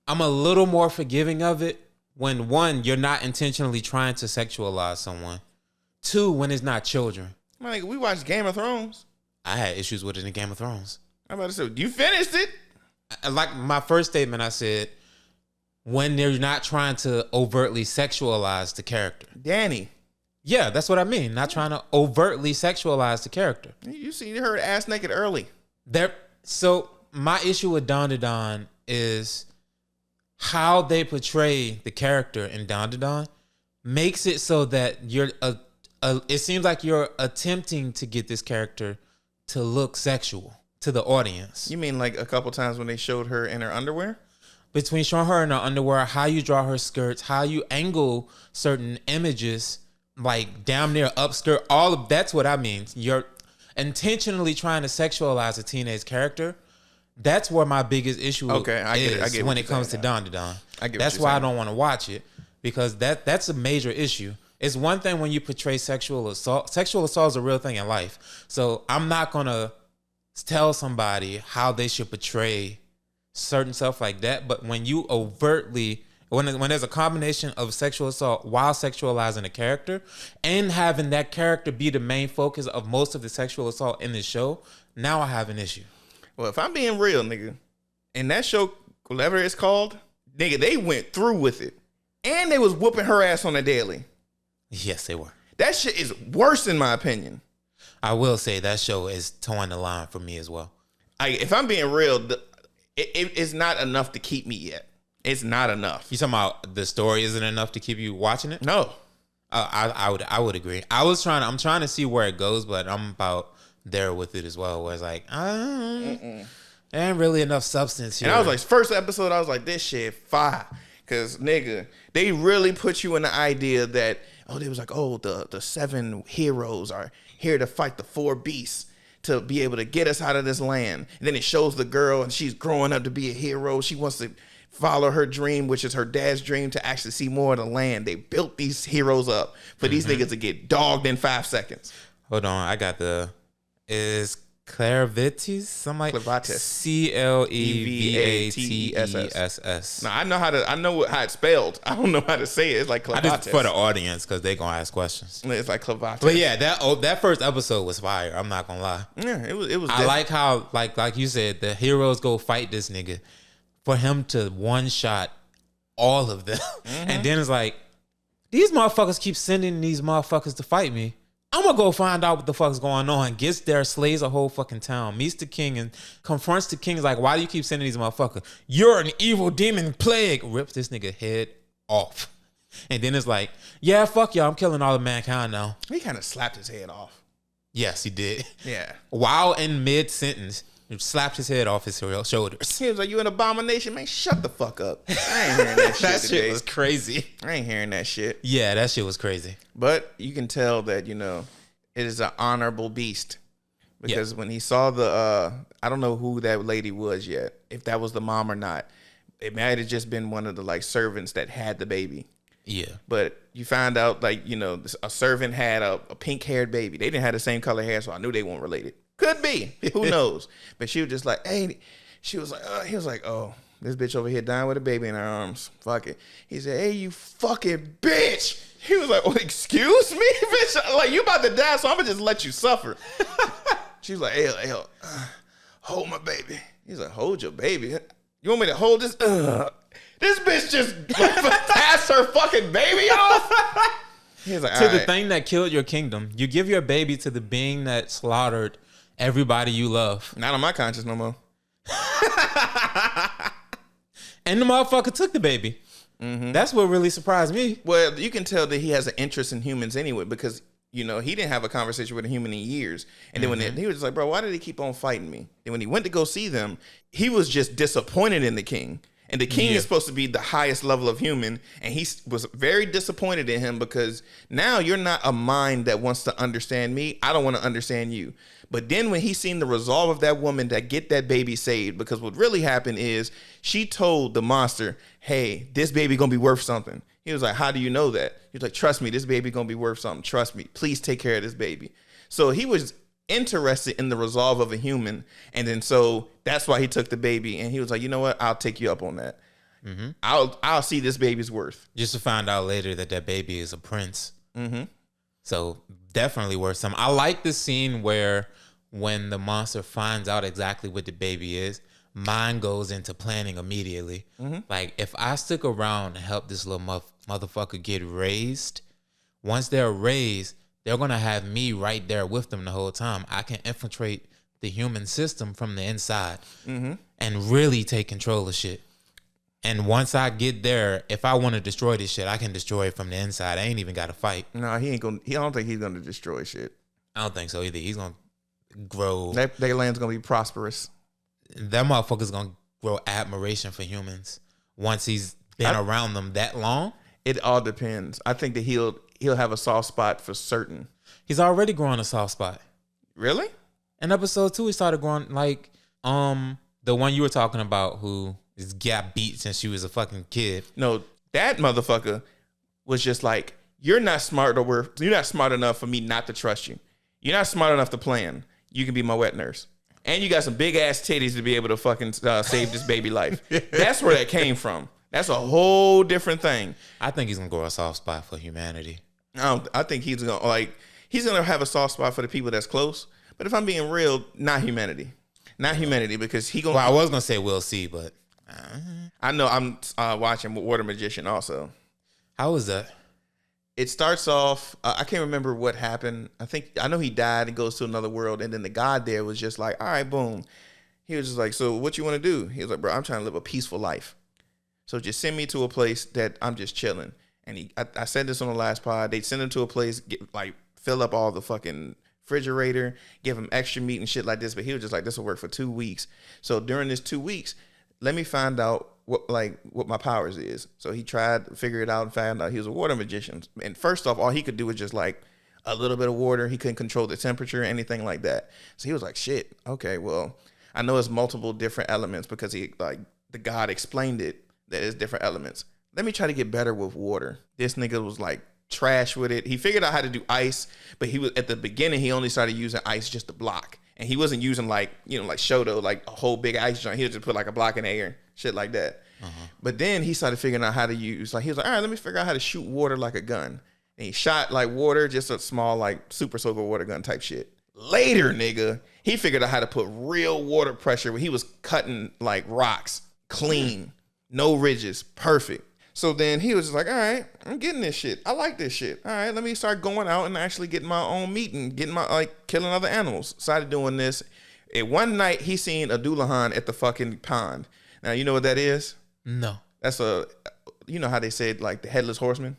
[SPEAKER 1] I'm a little more forgiving of it when, 1, you're not intentionally trying to sexualize someone. 2, when it's not children.
[SPEAKER 2] Like, we watched Game of Thrones.
[SPEAKER 1] I had issues with it in Game of Thrones.
[SPEAKER 2] I'm about to say, you finished it?
[SPEAKER 1] Like my first statement, I said, when they're not trying to overtly sexualize the character.
[SPEAKER 2] Danny.
[SPEAKER 1] Yeah, that's what I mean. Not trying to overtly sexualize the character.
[SPEAKER 2] You heard ass naked early.
[SPEAKER 1] So my issue with Don is how they portray the character in Don makes it so that it seems like you're attempting to get this character to look sexual, to the audience.
[SPEAKER 2] You mean like a couple times when they showed her in her underwear?
[SPEAKER 1] Between showing her in her underwear, how you draw her skirts, how you angle certain images, like damn near upskirt, all of that's what I mean. You're intentionally trying to sexualize a teenage character. That's where my biggest issue
[SPEAKER 2] I get
[SPEAKER 1] when it comes to Don. That's why I don't want to watch it, because that's a major issue. It's one thing when you portray sexual assault. Sexual assault is a real thing in life. So I'm not going to tell somebody how they should portray certain stuff like that. But when you overtly, when there's a combination of sexual assault while sexualizing a character and having that character be the main focus of most of the sexual assault in the show, now I have an issue.
[SPEAKER 2] Well, if I'm being real, nigga, in that show, whatever it's called, nigga, they went through with it. And they was whooping her ass on a daily.
[SPEAKER 1] Yes, they were.
[SPEAKER 2] That shit is worse in my opinion.
[SPEAKER 1] I will say that show is towing the line for me as well.
[SPEAKER 2] If I'm being real, it's not enough to keep me yet. It's not enough.
[SPEAKER 1] You talking about the story isn't enough to keep you watching it?
[SPEAKER 2] No.
[SPEAKER 1] I would agree. I'm trying to see where it goes, but I'm about there with it as well. Where it's like, there ain't really enough substance here.
[SPEAKER 2] And I was like, first episode, I was like, this shit fire. Cause nigga, they really put you in the idea that, they was like, the 7 heroes are here to fight the 4 beasts to be able to get us out of this land. And then it shows the girl and she's growing up to be a hero. She wants to follow her dream, which is her dad's dream, to actually see more of the land. They built these heroes up for these niggas to get dogged in 5 seconds.
[SPEAKER 1] Hold on, I got is Clairvites? Something like
[SPEAKER 2] Clairvites.
[SPEAKER 1] Clevatess.
[SPEAKER 2] Now I know how it's spelled. I don't know how to say it. It's like Clairvites.
[SPEAKER 1] I just for the audience because they gonna ask questions.
[SPEAKER 2] It's like Clairvites.
[SPEAKER 1] But yeah, that first episode was fire. I'm not gonna lie.
[SPEAKER 2] Yeah, it was.
[SPEAKER 1] I like how like you said, the heroes go fight this nigga for him to one shot all of them, and then it's like these motherfuckers keep sending these motherfuckers to fight me. I'm gonna go find out what the fuck's going on. Gets there, slays a whole fucking town, meets the king and confronts the king. Is like, why do you keep sending these motherfuckers? You're an evil demon plague. Rips this nigga head off. And then it's like, yeah, fuck y'all. I'm killing all of mankind now.
[SPEAKER 2] He kind of slapped his head off.
[SPEAKER 1] Yes, he did.
[SPEAKER 2] Yeah.
[SPEAKER 1] While in mid-sentence, he slapped his head off his shoulders.
[SPEAKER 2] He was like, you an abomination? Man, shut the fuck up. I ain't hearing that shit
[SPEAKER 1] That
[SPEAKER 2] today.
[SPEAKER 1] shit was crazy.
[SPEAKER 2] I ain't hearing that shit.
[SPEAKER 1] Yeah, that shit was crazy.
[SPEAKER 2] But you can tell that, it is an honorable beast. Because when he saw I don't know who that lady was yet, if that was the mom or not. It might have just been one of the servants that had the baby.
[SPEAKER 1] Yeah.
[SPEAKER 2] But you find out a servant had a pink-haired baby. They didn't have the same color hair, so I knew they weren't related. Could be. Who knows? But she was just like, hey, she was like, he was like, oh, this bitch over here dying with a baby in her arms. Fuck it. He said, hey, you fucking bitch. He was like, oh, excuse me, bitch? Like, you about to die, so I'm going to just let you suffer. She was like, hey, hold my baby. He's like, hold your baby? You want me to hold this? This bitch just passed her fucking baby off. He's like,
[SPEAKER 1] to the thing that killed your kingdom, you give your baby to the being that slaughtered everybody you love.
[SPEAKER 2] Not on my conscience no more.
[SPEAKER 1] And the motherfucker took the baby. Mm-hmm. That's what really surprised me.
[SPEAKER 2] Well, you can tell that he has an interest in humans anyway, because he didn't have a conversation with a human in years. And then when he was just like, bro, why did he keep on fighting me? And when he went to go see them, he was just disappointed in the king. And the king is supposed to be the highest level of human. And he was very disappointed in him because now you're not a mind that wants to understand me. I don't want to understand you. But then when he seen the resolve of that woman that get that baby saved, because what really happened is she told the monster, hey, this baby going to be worth something. He was like, how do you know that? He was like, trust me, this baby going to be worth something. Trust me. Please take care of this baby. So he was interested in the resolve of a human, and then so that's why he took the baby, and he was like, you know what, I'll take you up on that. I'll see this baby's worth,
[SPEAKER 1] just to find out later that baby is a prince. So definitely worth some. I like the scene where when the monster finds out exactly what the baby is, mine goes into planning immediately. Like, if I stick around and help this little motherfucker get raised, once they're raised, they're going to have me right there with them the whole time. I can infiltrate the human system from the inside and really take control of shit. And once I get there, if I want to destroy this shit, I can destroy it from the inside. I ain't even got to fight.
[SPEAKER 2] No, he ain't going to. I don't think he's going to destroy shit.
[SPEAKER 1] I don't think so either. He's going to grow.
[SPEAKER 2] Their land's gonna be prosperous.
[SPEAKER 1] That motherfucker's gonna grow admiration for humans once he's been around them that long.
[SPEAKER 2] It all depends. I think that he'll have a soft spot for certain.
[SPEAKER 1] He's already growing a soft spot.
[SPEAKER 2] Really?
[SPEAKER 1] In episode 2, he started growing like the one you were talking about who is got beat since she was a fucking kid.
[SPEAKER 2] No, that motherfucker was just like, you're not smart enough for me not to trust you. You're not smart enough to plan. You can be my wet nurse. And you got some big ass titties to be able to fucking save this baby life. That's where that came from. That's a whole different thing.
[SPEAKER 1] I think he's gonna grow a soft spot for humanity.
[SPEAKER 2] I think he's gonna have a soft spot for the people that's close. But if I'm being real, not humanity because he gonna.
[SPEAKER 1] Well, I was gonna say we'll see, but
[SPEAKER 2] I know I'm watching Water Magician also.
[SPEAKER 1] How was that?
[SPEAKER 2] It starts off, I can't remember what happened. I know he died and goes to another world. And then the god there was just like, all right, boom. He was just like, so what you want to do? He was like, bro, I'm trying to live a peaceful life. So just send me to a place that I'm just chilling. And I said this on the last pod. They'd send him to a place, fill up all the fucking refrigerator, give him extra meat and shit like this. But he was just like, this will work for 2 weeks. So during this 2 weeks, let me find out what my powers is. So he tried to figure it out and found out he was a water magician. And first off, all he could do was just like a little bit of water. He couldn't control the temperature or anything like that. So he was like, shit, okay, well, I know it's multiple different elements because the god explained it, that it's different elements. Let me try to get better with water. This nigga was like trash with it. He figured out how to do ice, but he was at the beginning, he only started using ice just to block. And he wasn't using like Shoto, like a whole big ice joint. He would just put like a block in the air, shit like that. Uh-huh. But then he started figuring out how to use, he was like, all right, let me figure out how to shoot water like a gun. And he shot like water, just a small like super soaker water gun type shit. Later, nigga, he figured out how to put real water pressure where he was cutting like rocks, clean, no ridges, perfect. So then he was just like, all right, I'm getting this shit. I like this shit. All right, let me start going out and actually getting my own meat and getting killing other animals. Started doing this. And one night he seen a Doulahan at the fucking pond. Now, you know what that is?
[SPEAKER 1] No.
[SPEAKER 2] That's you know how they said like the headless horseman?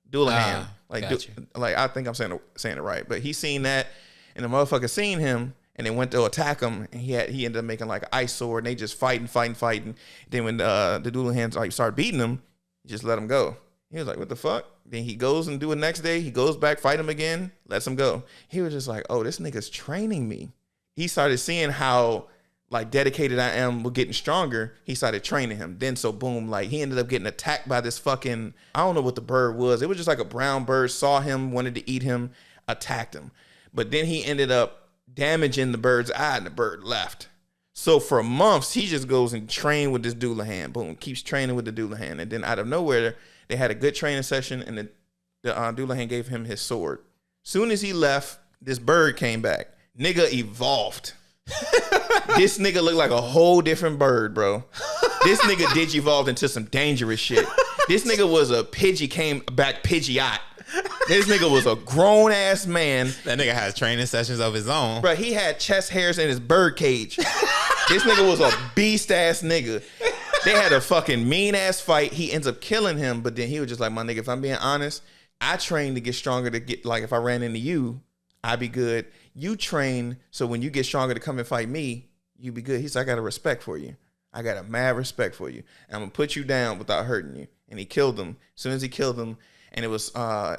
[SPEAKER 2] Doulahan. I think I'm saying it right. But he seen that and the motherfucker seen him and they went to attack him and he ended up making like an ice sword and they just fighting. Then when the Doulahans started beating him, just let him go. He was like, what the fuck? Then he goes and do it next day. He goes back, fight him again, lets him go. He was just like, oh, this nigga's training me. He started seeing how like dedicated I am with getting stronger. He started training him. Then so boom, like he ended up getting attacked by this fucking, I don't know what the bird was. It was just like a brown bird, saw him, wanted to eat him, attacked him. But then he ended up damaging the bird's eye and the bird left. So for months, he just goes and train with this Doulahan. Boom, keeps training with the Doulahan. And then out of nowhere, they had a good training session and the Doulahan gave him his sword. Soon as he left, this bird came back. Nigga evolved. This nigga looked like a whole different bird, bro. This nigga digivolved into some dangerous shit. This nigga was a Pidgey came back Pidgeot. This nigga was a grown ass man.
[SPEAKER 1] That nigga has training sessions of his own.
[SPEAKER 2] Bro, he had chest hairs in his bird cage. This nigga was a beast ass nigga. They had a fucking mean ass fight. He ends up killing him, but then he was just like, my nigga, if I'm being honest, I trained to get stronger to get, like, if I ran into you, I'd be good. You train so when you get stronger to come and fight me, you be good. He's like, I got a respect for you. I got a mad respect for you. I'm going to put you down without hurting you. And he killed him. As soon as he killed him, and it was,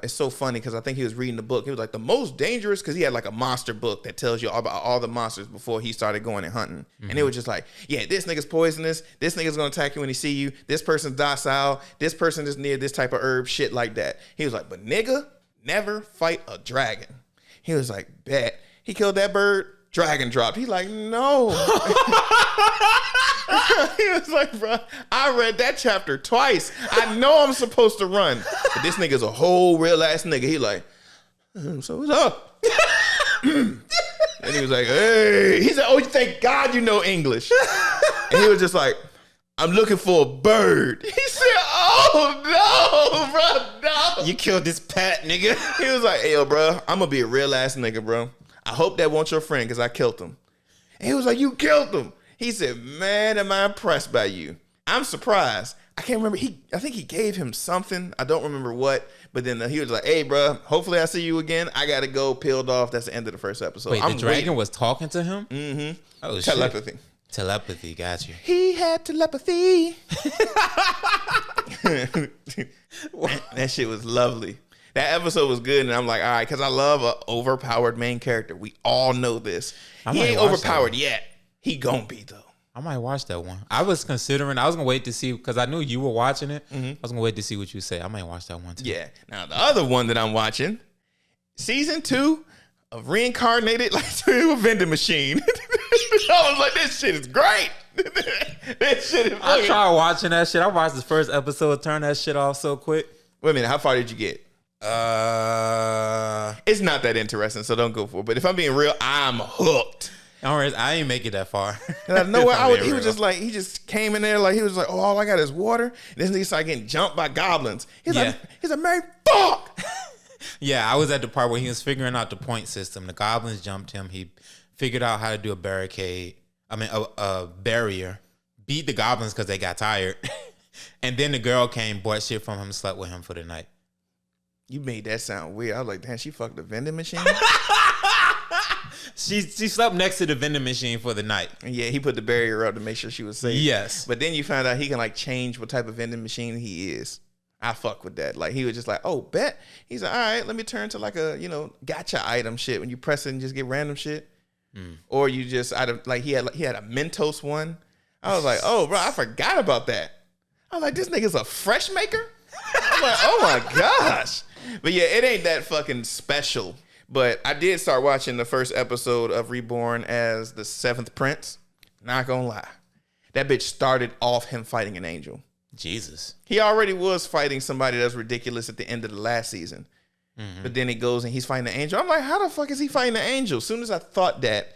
[SPEAKER 2] it's so funny because I think he was reading the book. He was like the most dangerous because he had like a monster book that tells you about all the monsters before he started going and hunting. Mm-hmm. And it was just like, yeah, this nigga's poisonous. This nigga's going to attack you when he see you. This person's docile. This person is near this type of herb, shit like that. He was like, but nigga, never fight a dragon. He was like, bet. He killed that bird, dragon dropped. He's like, no. He was like, bro, I read that chapter twice. I know I'm supposed to run. But this nigga's a whole real ass nigga. He like, so what's up? And he was like, hey. He said, oh, thank God you know English. And he was just like, I'm looking for a bird. He said, oh, no, bro, no.
[SPEAKER 1] You killed this pet, nigga.
[SPEAKER 2] He was like, hey, yo, bro, I'm going to be a real ass nigga, bro. I hope that wasn't your friend because I killed him. And he was like, you killed him. He said, man, am I impressed by you? I'm surprised. I can't remember. I think he gave him something. I don't remember what. But then he was like, "Hey, bro, hopefully I see you again. I gotta go." Peeled off. That's the end of the first episode.
[SPEAKER 1] Wait, the dragon was talking to him?
[SPEAKER 2] Mm-hmm.
[SPEAKER 1] Oh,
[SPEAKER 2] telepathy.
[SPEAKER 1] Shit. Telepathy. Got you.
[SPEAKER 2] He had telepathy. That shit was lovely. That episode was good, and I'm like, all right, because I love an overpowered main character. We all know this. He ain't overpowered yet. He gonna be though.
[SPEAKER 1] I might watch that one. I was gonna wait to see because I knew you were watching it. Mm-hmm. I was gonna wait to see what you say. I might watch that one too.
[SPEAKER 2] Yeah. Now the other one that I'm watching, season 2 of Reincarnated like to a vending machine. I was like, this shit is great. This shit is.
[SPEAKER 1] I tried watching that shit. I watched the first episode, turned that shit off so quick.
[SPEAKER 2] Wait a minute, how far did you get? It's not that interesting, so don't go for it. But if I'm being real, I'm hooked.
[SPEAKER 1] I ain't make it that far.
[SPEAKER 2] And out of nowhere, he was just like, he just came in there like he was like, oh, all I got is water. And then he started getting jumped by goblins. He's like, Mary, fuck.
[SPEAKER 1] Yeah, I was at the part where he was figuring out the point system. The goblins jumped him. He figured out how to do a barricade. A barrier. Beat the goblins because they got tired. And then the girl came, bought shit from him, slept with him for the night.
[SPEAKER 2] You made that sound weird. I was like, damn, she fucked the vending machine?
[SPEAKER 1] She slept next to the vending machine for the night.
[SPEAKER 2] Yeah, he put the barrier up to make sure she was safe.
[SPEAKER 1] Yes.
[SPEAKER 2] But then you found out he can like change what type of vending machine he is. I fuck with that. Like he was just like, oh, bet. He's like, all right, let me turn to like a, gotcha item shit. When you press it and just get random shit. Or you just he had a Mentos one. I was like, oh, bro, I forgot about that. I was like, this nigga's a fresh maker? I'm like, oh my gosh. But yeah, it ain't that fucking special. But I did start watching the first episode of Reborn as the 7th Prince. Not gonna lie. That bitch started off him fighting an angel.
[SPEAKER 1] Jesus.
[SPEAKER 2] He already was fighting somebody that's ridiculous at the end of the last season. Mm-hmm. But then it goes and he's fighting an angel. I'm like, how the fuck is he fighting an angel? As soon as I thought that,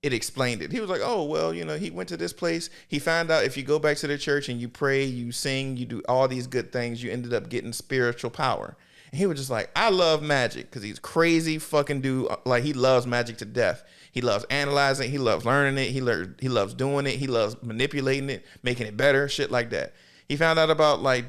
[SPEAKER 2] it explained it. He was like, oh, well, he went to this place. He found out if you go back to the church and you pray, you sing, you do all these good things, you ended up getting spiritual power. And he was just like, I love magic because he's crazy fucking dude. Like, he loves magic to death. He loves analyzing. He loves learning it. He loves doing it. He loves manipulating it, making it better, shit like that. He found out about like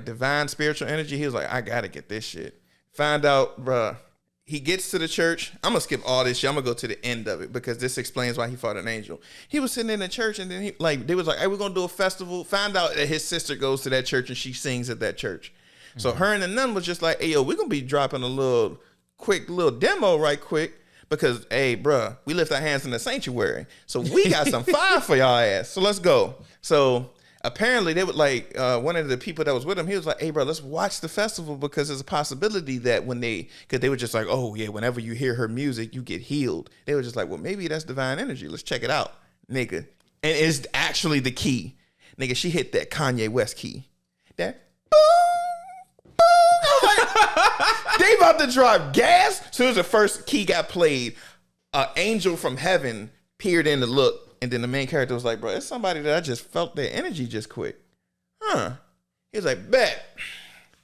[SPEAKER 2] divine spiritual energy. He was like, I got to get this shit. Found out, bruh. He gets to the church. I'm going to skip all this shit. I'm going to go to the end of it because this explains why he fought an angel. He was sitting in the church and then they was like, hey, we're going to do a festival. Found out that his sister goes to that church and she sings at that church. Mm-hmm. So her and the nun was just like, hey, yo, we're going to be dropping a little demo right quick because, hey, bruh, we lift our hands in the sanctuary. So we got some fire for y'all ass. So let's go. So apparently they would like one of the people that was with him. He was like, hey, bro, let's watch the festival because there's a possibility that because they were just like, oh, yeah, whenever you hear her music, you get healed. They were just like, well, maybe that's divine energy. Let's check it out, nigga. And it's actually the key. Nigga, she hit that Kanye West key. That boom, boom. They about to drive gas. As soon as the first key got played, an angel from heaven peered in to look. And then the main character was like, bro, it's somebody that I just felt their energy just quick. Huh. He was like, bet.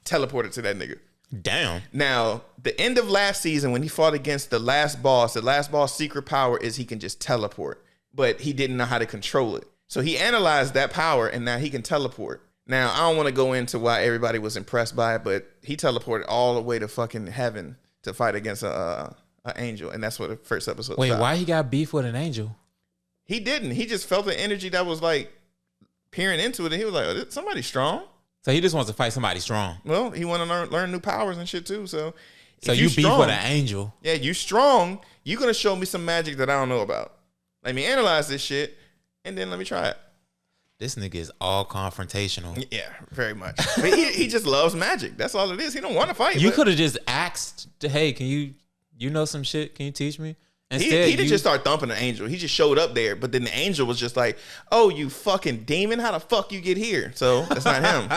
[SPEAKER 2] Teleported to that nigga.
[SPEAKER 1] Damn.
[SPEAKER 2] Now, the end of last season when he fought against the last boss secret power is he can just teleport. But he didn't know how to control it. So he analyzed that power and now he can teleport. Now, I don't want to go into why everybody was impressed by it, but he teleported all the way to fucking heaven to fight against an angel. And that's what the first episode
[SPEAKER 1] Wait,
[SPEAKER 2] stopped.
[SPEAKER 1] why he got beef with an angel?
[SPEAKER 2] He didn't. He just felt the energy that was like peering into it. And he was like, oh, somebody's strong.
[SPEAKER 1] So he just wants to fight somebody strong.
[SPEAKER 2] Well, he want to learn new powers and shit too. So
[SPEAKER 1] you beef with an angel.
[SPEAKER 2] Yeah, you strong. You're going to show me some magic that I don't know about. Let me analyze this shit and then let me try it.
[SPEAKER 1] This nigga is all confrontational.
[SPEAKER 2] Yeah, very much. But he just loves magic. That's all it is. He don't want to fight.
[SPEAKER 1] You could have just asked, hey, can you know some shit? Can you teach me?
[SPEAKER 2] Instead, he didn't just start thumping the angel. He just showed up there. But then the angel was just like, oh, you fucking demon. How the fuck you get here? So that's not him.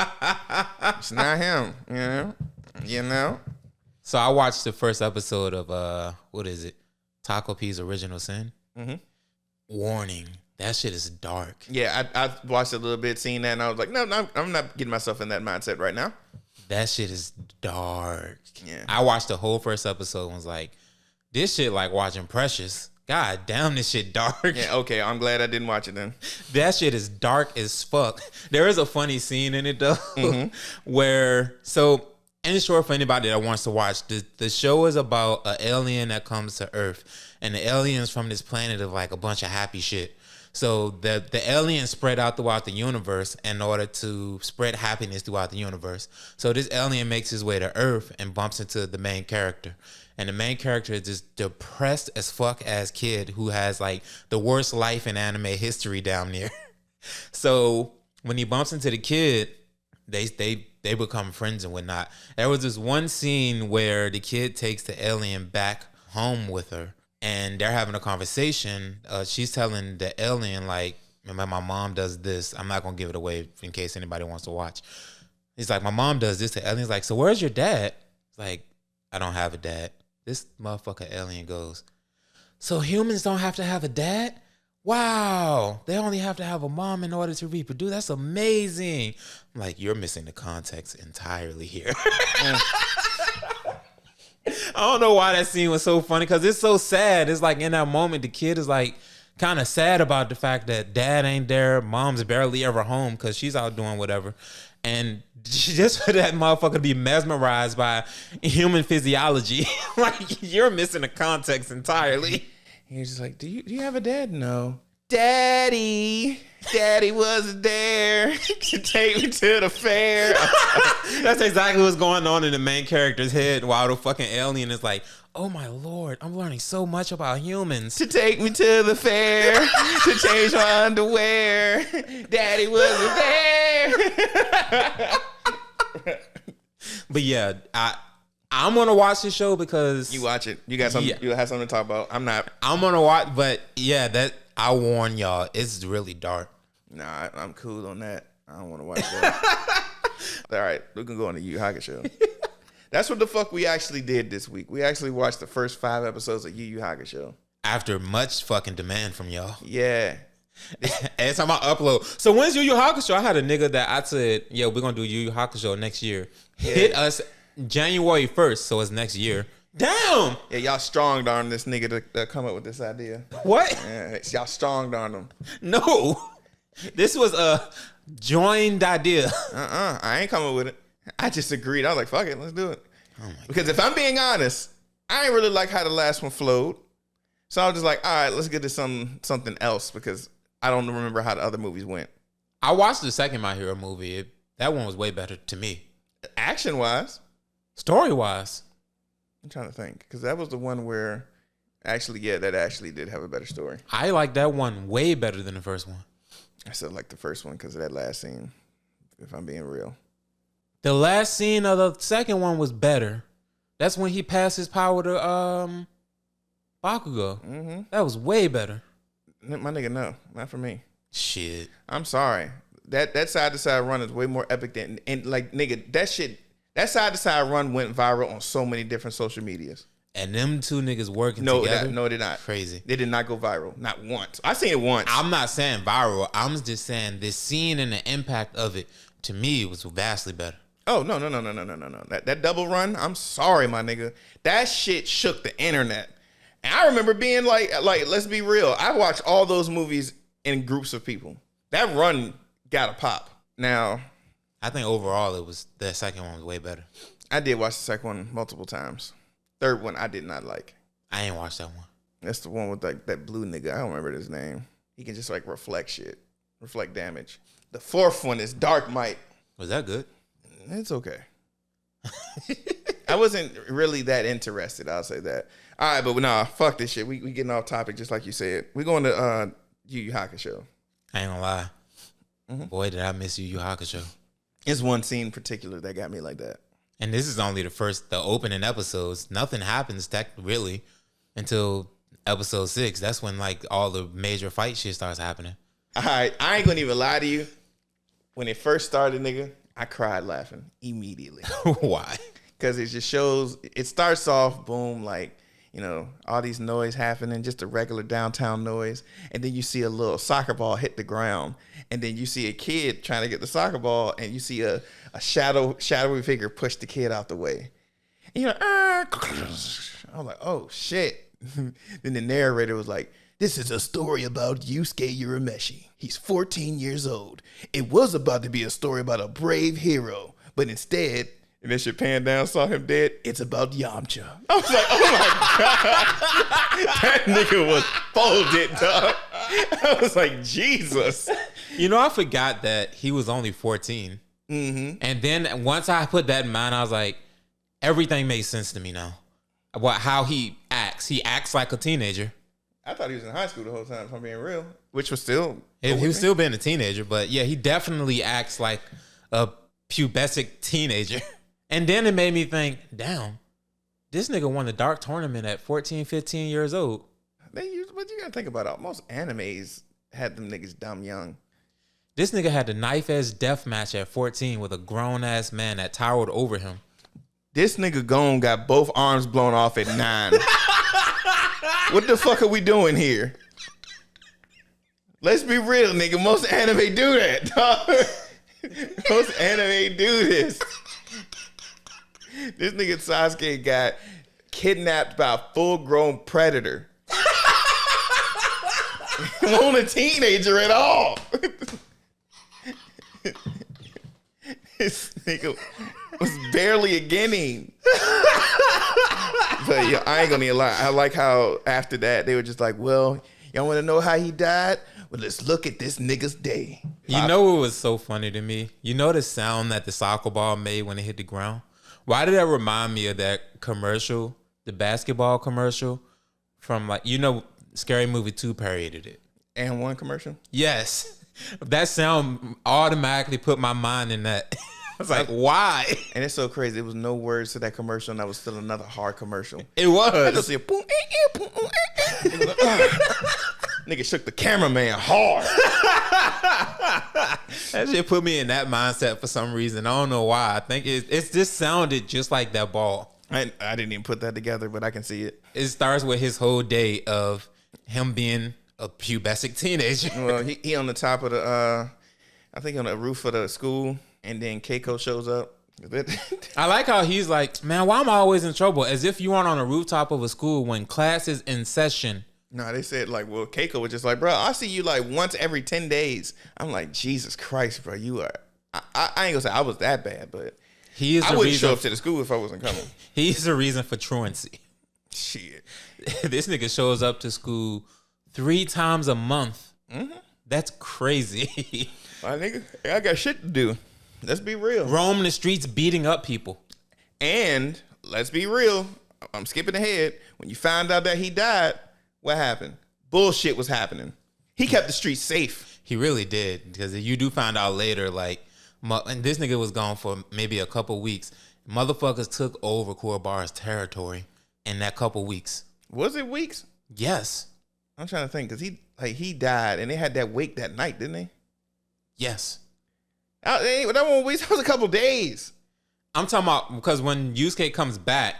[SPEAKER 2] It's not him. You know?
[SPEAKER 1] So I watched the first episode of, what is it? Taco P's Original Sin. Mm-hmm. Warning. That shit is dark.
[SPEAKER 2] Yeah, I watched a little bit, seen that, and I was like, no, I'm not getting myself in that mindset right now.
[SPEAKER 1] That shit is dark.
[SPEAKER 2] Yeah.
[SPEAKER 1] I watched the whole first episode and was like, this shit like watching Precious. God damn, this shit dark.
[SPEAKER 2] Yeah, okay. I'm glad I didn't watch it then.
[SPEAKER 1] That shit is dark as fuck. There is a funny scene in it though, where in short, for anybody that wants to watch, the show is about an alien that comes to Earth, and the aliens from this planet of like a bunch of happy shit. So the aliens spread out throughout the universe in order to spread happiness throughout the universe. So this alien makes his way to Earth and bumps into the main character. And the main character is this depressed as fuck ass kid who has like the worst life in anime history down there. So when he bumps into the kid, they become friends and whatnot. There was this one scene where the kid takes the alien back home with her, and they're having a conversation. She's telling the alien like, "My mom does this. I'm not gonna give it away in case anybody wants to watch." He's like, "My mom does this." The alien's like, "So where's your dad?" It's like, "I don't have a dad." This motherfucker alien goes, "So humans don't have to have a dad? Wow, they only have to have a mom in order to reproduce. That's amazing." I'm like, you're missing the context entirely here. I don't know why that scene was so funny, because it's so sad. It's like in that moment, the kid is like kind of sad about the fact that dad ain't there. Mom's barely ever home because she's out doing whatever. And just for that motherfucker to be mesmerized by human physiology, like you're missing the context entirely.
[SPEAKER 2] He's just like, do you have a dad? No. Daddy wasn't there to take me to the fair.
[SPEAKER 1] That's exactly what's going on in the main character's head while the fucking alien is like, "Oh my lord, I'm learning so much about humans."
[SPEAKER 2] To take me to the fair, to change my underwear. Daddy wasn't there.
[SPEAKER 1] But yeah, I'm gonna watch this show because
[SPEAKER 2] You watch it. You got something. You have something to talk about. I'm not.
[SPEAKER 1] I'm gonna watch, but yeah, that I warn y'all, it's really dark.
[SPEAKER 2] Nah, I'm cool on that. I don't want to watch that. All right, we can go on the Yu Yu Hakusho. That's what the fuck we actually did this week. We actually watched the first 5 episodes of Yu Yu Hakusho.
[SPEAKER 1] After much fucking demand from y'all.
[SPEAKER 2] Yeah.
[SPEAKER 1] Every time I upload. So when's Yu Yu Hakusho? I had a nigga that I said, "Yo, we're gonna do Yu Yu Hakusho next year." Yeah. Hit us January 1st, so it's next year. Damn.
[SPEAKER 2] Yeah, y'all strong darn this nigga to come up with this idea.
[SPEAKER 1] What?
[SPEAKER 2] Yeah, y'all strong darn him.
[SPEAKER 1] No. This was a joined idea.
[SPEAKER 2] I ain't coming with it. I just agreed. I was like, fuck it, let's do it.
[SPEAKER 1] Oh my
[SPEAKER 2] because if I'm being honest, I ain't really like how the last one flowed. So I was just like, all right, let's get to something else, because I don't remember how the other movies went.
[SPEAKER 1] I watched the second My Hero movie. That one was way better to me.
[SPEAKER 2] Action-wise.
[SPEAKER 1] Story-wise.
[SPEAKER 2] I'm trying to think, because that was the one where that actually did have a better story.
[SPEAKER 1] I like that one way better than the first one.
[SPEAKER 2] I still like the first one because of that last scene, if I'm being real.
[SPEAKER 1] The last scene of the second one was better. That's when he passed his power to Bakugo.
[SPEAKER 2] Mm-hmm.
[SPEAKER 1] That was way better.
[SPEAKER 2] My nigga, no, not for me.
[SPEAKER 1] Shit.
[SPEAKER 2] I'm sorry. That side to side run is way more epic than, and like, nigga, that side to side run went viral on so many different social medias.
[SPEAKER 1] And them two niggas working together?
[SPEAKER 2] No, they're not.
[SPEAKER 1] Crazy.
[SPEAKER 2] They did not go viral. Not once. I seen it once.
[SPEAKER 1] I'm not saying viral. I'm just saying this scene and the impact of it, to me, was vastly better.
[SPEAKER 2] Oh, no. That double run, I'm sorry, my nigga. That shit shook the internet. And I remember being like, let's be real. I watched all those movies in groups of people. That run got a pop. Now,
[SPEAKER 1] I think overall the second one was way better.
[SPEAKER 2] I did watch the second one multiple times. Third one I did not like.
[SPEAKER 1] I ain't watched that one.
[SPEAKER 2] That's the one with like that blue nigga. I don't remember his name. He can just like reflect damage. The fourth one is Dark Might.
[SPEAKER 1] Was that good?
[SPEAKER 2] It's okay. I wasn't really that interested. I'll say that. All right, but nah, fuck this shit. We getting off topic just like you said. We going to Yu Yu Hakusho.
[SPEAKER 1] I ain't gonna lie. Mm-hmm. Boy, did I miss Yu Yu Hakusho.
[SPEAKER 2] It's one scene in particular that got me like that.
[SPEAKER 1] And this is only the opening episodes. Nothing happens really until episode 6. That's when like all the major fight shit starts happening.
[SPEAKER 2] All right, I ain't gonna even lie to you. When it first started, nigga, I cried laughing immediately.
[SPEAKER 1] Why?
[SPEAKER 2] Because it just shows, it starts off, boom, like, you know, all these noise happening, just a regular downtown noise. And then you see a little soccer ball hit the ground. And then you see a kid trying to get the soccer ball, and you see a shadowy figure push the kid out the way. And you're like, I was like, oh shit, then the narrator was like, this is a story about Yusuke Urameshi. He's 14 years old. It was about to be a story about a brave hero, but instead, and then shit panned down, saw him dead, it's about Yamcha. I was like, oh my God. That nigga was folded, dog. I was like, Jesus.
[SPEAKER 1] You know, I forgot that he was only 14.
[SPEAKER 2] Mm-hmm.
[SPEAKER 1] And then once I put that in mind, I was like, everything makes sense to me now. How he acts. He acts like a teenager.
[SPEAKER 2] I thought he was in high school the whole time, if I'm being real. Which was still...
[SPEAKER 1] He was still being a teenager, but yeah, he definitely acts like a pubescent teenager. And then it made me think, damn, this nigga won the Dark Tournament at 14, 15 years old.
[SPEAKER 2] But you gotta think about it. Most animes had them niggas dumb young.
[SPEAKER 1] This nigga had the knife edge death match at 14 with a grown ass man that towered over him.
[SPEAKER 2] This nigga Gon got both arms blown off at 9. What the fuck are we doing here? Let's be real, nigga. Most anime do that, dog. Most anime do this. This nigga Sasuke got kidnapped by a full-grown predator. Won't a teenager at all. This nigga was barely a guinea. But yeah, I ain't gonna lie. I like how after that they were just like, well, y'all want to know how he died? Well, let's look at this nigga's day.
[SPEAKER 1] You know what was so funny to me? You know the sound that the soccer ball made when it hit the ground? Why did that remind me of that commercial, the basketball commercial from like, you know, Scary Movie 2 parodied it.
[SPEAKER 2] And one commercial?
[SPEAKER 1] Yes. That sound automatically put my mind in that. I was like, why?
[SPEAKER 2] And it's so crazy. There was no words to that commercial, and that was still another hard commercial.
[SPEAKER 1] It was.
[SPEAKER 2] I just see a boom, boom, nigga shook the cameraman hard.
[SPEAKER 1] That shit put me in that mindset for some reason. I don't know why. I think it just sounded just like that ball.
[SPEAKER 2] I didn't even put that together, but I can see it.
[SPEAKER 1] It starts with his whole day of him being a pubescent teenager.
[SPEAKER 2] Well, he on the top of the, I think on the roof of the school, and then Keiko shows up.
[SPEAKER 1] I like how he's like, man, why am I always in trouble? As if you weren't on the rooftop of a school when class is in session.
[SPEAKER 2] No, they said like, well, Keiko was just like, bro, I see you like once every 10 days. I'm like, Jesus Christ, bro, you are. I ain't gonna say I was that bad, but I wouldn't show up to the school if I wasn't coming.
[SPEAKER 1] He's the reason for truancy.
[SPEAKER 2] Shit.
[SPEAKER 1] This nigga shows up to school 3 times a month. Mm-hmm. That's crazy.
[SPEAKER 2] My nigga, I got shit to do. Let's be real.
[SPEAKER 1] Roam the streets beating up people.
[SPEAKER 2] And let's be real. I'm skipping ahead. When you found out that he died, what happened? Bullshit was happening. He kept the streets safe.
[SPEAKER 1] He really did. Because you do find out later, like, and this nigga was gone for maybe a couple weeks. Motherfuckers took over Kuwabara's territory in that couple weeks.
[SPEAKER 2] Was it weeks?
[SPEAKER 1] Yes.
[SPEAKER 2] I'm trying to think, because he died, and they had that wake that night, didn't they?
[SPEAKER 1] Yes.
[SPEAKER 2] That was a couple days.
[SPEAKER 1] I'm talking about because when Yusuke comes back,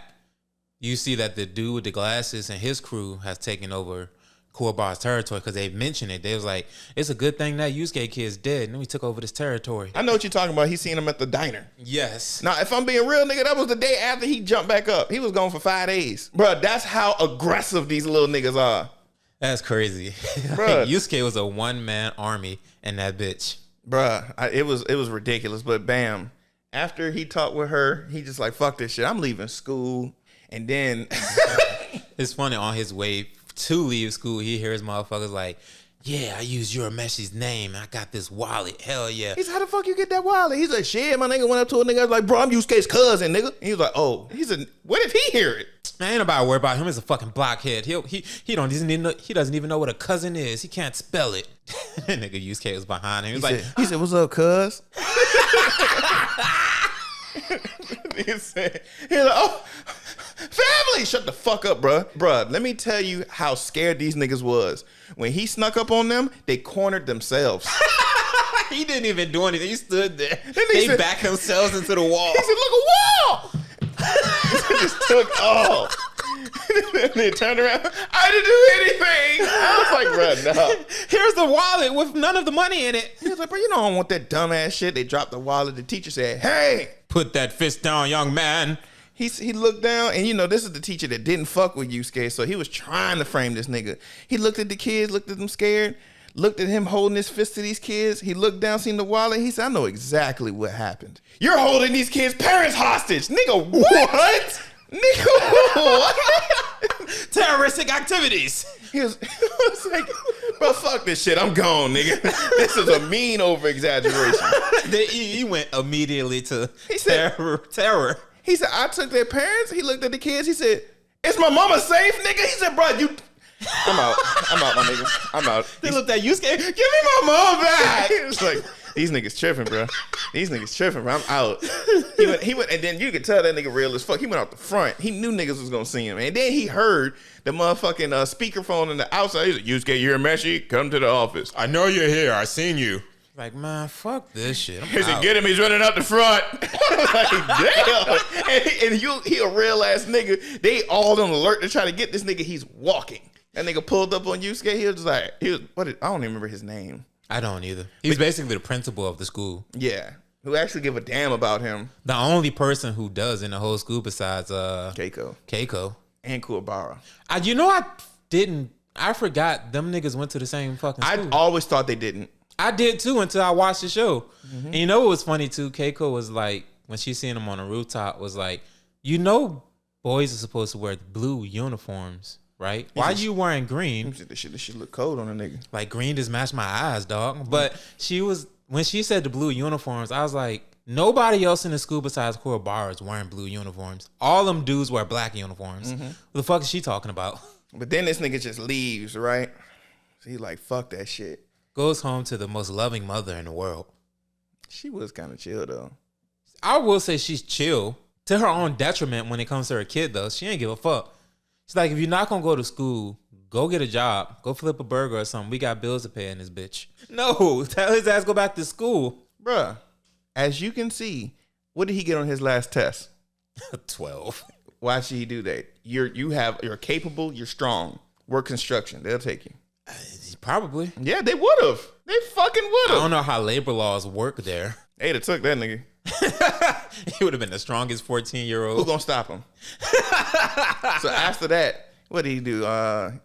[SPEAKER 1] you see that the dude with the glasses and his crew has taken over Kuwabara's territory because they mentioned it. They was like, it's a good thing that Yusuke kid's dead. And then we took over this territory.
[SPEAKER 2] I know what you're talking about. He seen him at the diner.
[SPEAKER 1] Yes.
[SPEAKER 2] Now, if I'm being real, nigga, that was the day after he jumped back up. He was gone for 5 days. Bruh, that's how aggressive these little niggas are.
[SPEAKER 1] That's crazy.
[SPEAKER 2] Bruh.
[SPEAKER 1] Like, Yusuke was a one-man army in that bitch.
[SPEAKER 2] Bruh, it was ridiculous. But bam, after he talked with her, he just like, fuck this shit. I'm leaving school. And then
[SPEAKER 1] it's funny, on his way to leave school, he hears motherfuckers like, yeah, I used Urameshi's name. I got this wallet. Hell yeah.
[SPEAKER 2] He's, how the fuck you get that wallet? He's like, shit, my nigga went up to a nigga. I was like, bro, I'm Yusuke's cousin, nigga. And he was like, oh. He's a, what if he hear it?
[SPEAKER 1] Man, ain't nobody worry about him. He's a fucking blockhead. He doesn't even know what a cousin is. He can't spell it. Nigga Yusuke was behind him.
[SPEAKER 2] He said, what's up, cuz? He said, oh, family, shut the fuck up, bruh. Bruh, let me tell you how scared these niggas was. When he snuck up on them, they cornered themselves.
[SPEAKER 1] He didn't even do anything. He stood there. They backed themselves into the wall.
[SPEAKER 2] He said, look, a wall. He just took off. And they turned around. I didn't do anything. I was like, bruh, no.
[SPEAKER 1] Here's the wallet with none of the money in it.
[SPEAKER 2] He was like, bro, you know I don't want that dumbass shit. They dropped the wallet. The teacher said, hey.
[SPEAKER 1] Put that fist down, young man.
[SPEAKER 2] He looked down, and this is the teacher that didn't fuck with Yusuke, so he was trying to frame this nigga. He looked at the kids, looked at them scared, looked at him holding his fist to these kids. He looked down, seen the wallet. He said, I know exactly what happened. You're holding these kids' parents hostage. Nigga, what? Nigga, what?
[SPEAKER 1] Terroristic activities.
[SPEAKER 2] He was like, bro, fuck this shit. I'm gone, nigga. This is a mean over exaggeration.
[SPEAKER 1] He went immediately to terror.
[SPEAKER 2] He said, I took their parents. He looked at the kids. He said, is my mama safe, nigga? He said, bro, I'm out, my nigga. I'm out.
[SPEAKER 1] They looked at Yusuke. Give me my mom back.
[SPEAKER 2] It's like, these niggas tripping, bro. These niggas tripping, bro. I'm out. He went, and then you could tell that nigga real as fuck. He went out the front. He knew niggas was gonna see him, and then he heard the motherfucking speakerphone on the outside. He's like, Yusuke Urameshi, come to the office.
[SPEAKER 1] I know you're here. I seen you. Like, man, fuck this shit.
[SPEAKER 2] He said, get him. He's running out the front. Like, damn. And he a real ass nigga. They all on alert to try to get this nigga. He's walking. That nigga pulled up on Yusuke. He was just like, I don't even remember his name.
[SPEAKER 1] I don't either. He's basically the principal of the school.
[SPEAKER 2] Yeah. Who actually give a damn about him.
[SPEAKER 1] The only person who does in the whole school besides Keiko.
[SPEAKER 2] And Kuwabara.
[SPEAKER 1] I forgot them niggas went to the same fucking school.
[SPEAKER 2] I always thought they didn't.
[SPEAKER 1] I did too until I watched the show. Mm-hmm. And you know what was funny too? Keiko was like, when she seen him on the rooftop, was like, boys are supposed to wear blue uniforms, right? Why are you wearing green?
[SPEAKER 2] This shit look cold on a nigga.
[SPEAKER 1] Like, green just matched my eyes, dog. But when she said the blue uniforms, I was like, nobody else in the school besides Kuwabara is wearing blue uniforms. All them dudes wear black uniforms. Mm-hmm. What the fuck is she talking about?
[SPEAKER 2] But then this nigga just leaves, right? So he like, fuck that shit.
[SPEAKER 1] Goes home to the most loving mother in the world.
[SPEAKER 2] She was kind of chill, though.
[SPEAKER 1] I will say she's chill to her own detriment when it comes to her kid, though. She ain't give a fuck. She's like, if you're not going to go to school, go get a job. Go flip a burger or something. We got bills to pay in this bitch. No, tell his ass go back to school.
[SPEAKER 2] Bruh, as you can see, what did he get on his last test?
[SPEAKER 1] 12.
[SPEAKER 2] Why should he do that? You're capable, you're strong. Work construction. They'll take you.
[SPEAKER 1] Probably.
[SPEAKER 2] Yeah, they would have. They fucking would have.
[SPEAKER 1] I don't know how labor laws work there.
[SPEAKER 2] They'd have took that nigga.
[SPEAKER 1] He would have been the strongest 14-year-old.
[SPEAKER 2] Who gonna stop him? So after that, what did he do? Then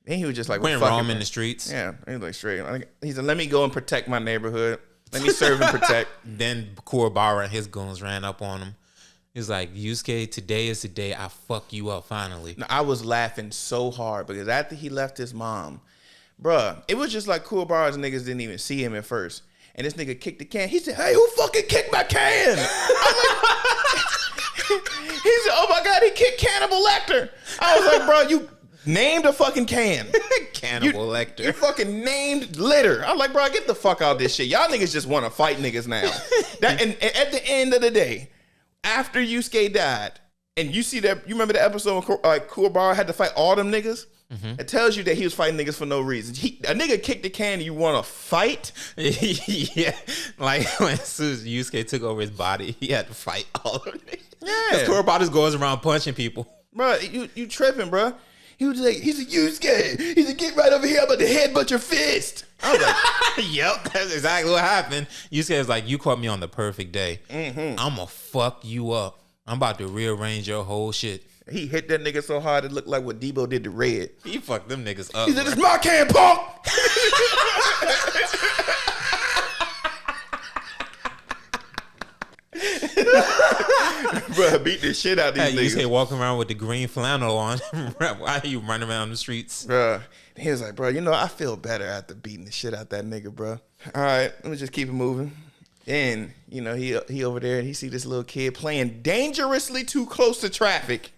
[SPEAKER 2] he was just like,
[SPEAKER 1] went wrong in the streets.
[SPEAKER 2] Yeah, he was like straight. He said, let me go and protect my neighborhood. Let me serve and protect.
[SPEAKER 1] Then Kuwabara and his goons ran up on him. He was like, Yusuke, today is the day I fuck you up finally.
[SPEAKER 2] Now, I was laughing so hard because after he left his mom, bruh, it was just like Kuwabara's niggas didn't even see him at first. And this nigga kicked the can. He said, hey, who fucking kicked my can? He said, oh my God, he kicked Cannibal Lecter. I was like, bro, you named a fucking can.
[SPEAKER 1] Cannibal Lecter.
[SPEAKER 2] You fucking named litter. I'm like, bro, get the fuck out of this shit. Y'all niggas just want to fight niggas now. And at the end of the day, after Yusuke died, and you see that, you remember the episode where Kuwabara had to fight all them niggas? Mm-hmm. It tells you that he was fighting niggas for no reason. A nigga kicked the can and you want to fight?
[SPEAKER 1] Yeah. Like when as soon as Yusuke took over his body, he had to fight all of them.
[SPEAKER 2] Yeah.
[SPEAKER 1] Because Kuwabara goes around punching people.
[SPEAKER 2] Bro, you tripping, bro. He was like, he's a Yusuke. He's like, get right over here. I'm about to headbutt your fist. I was like,
[SPEAKER 1] yep, that's exactly what happened. Yusuke was like, you caught me on the perfect day. Mm-hmm. I'm going to fuck you up. I'm about to rearrange your whole shit.
[SPEAKER 2] He hit that nigga so hard it looked like what Debo did to Red.
[SPEAKER 1] He fucked them niggas up.
[SPEAKER 2] He said, it's my can, punk! Bro, beat the shit out of these niggas.
[SPEAKER 1] You say walking around with the green flannel on. Why are you running around the streets?
[SPEAKER 2] Bro, he was like, bro, I feel better after beating the shit out that nigga, bro. All right, let me just keep it moving. And, he over there and he see this little kid playing dangerously too close to traffic.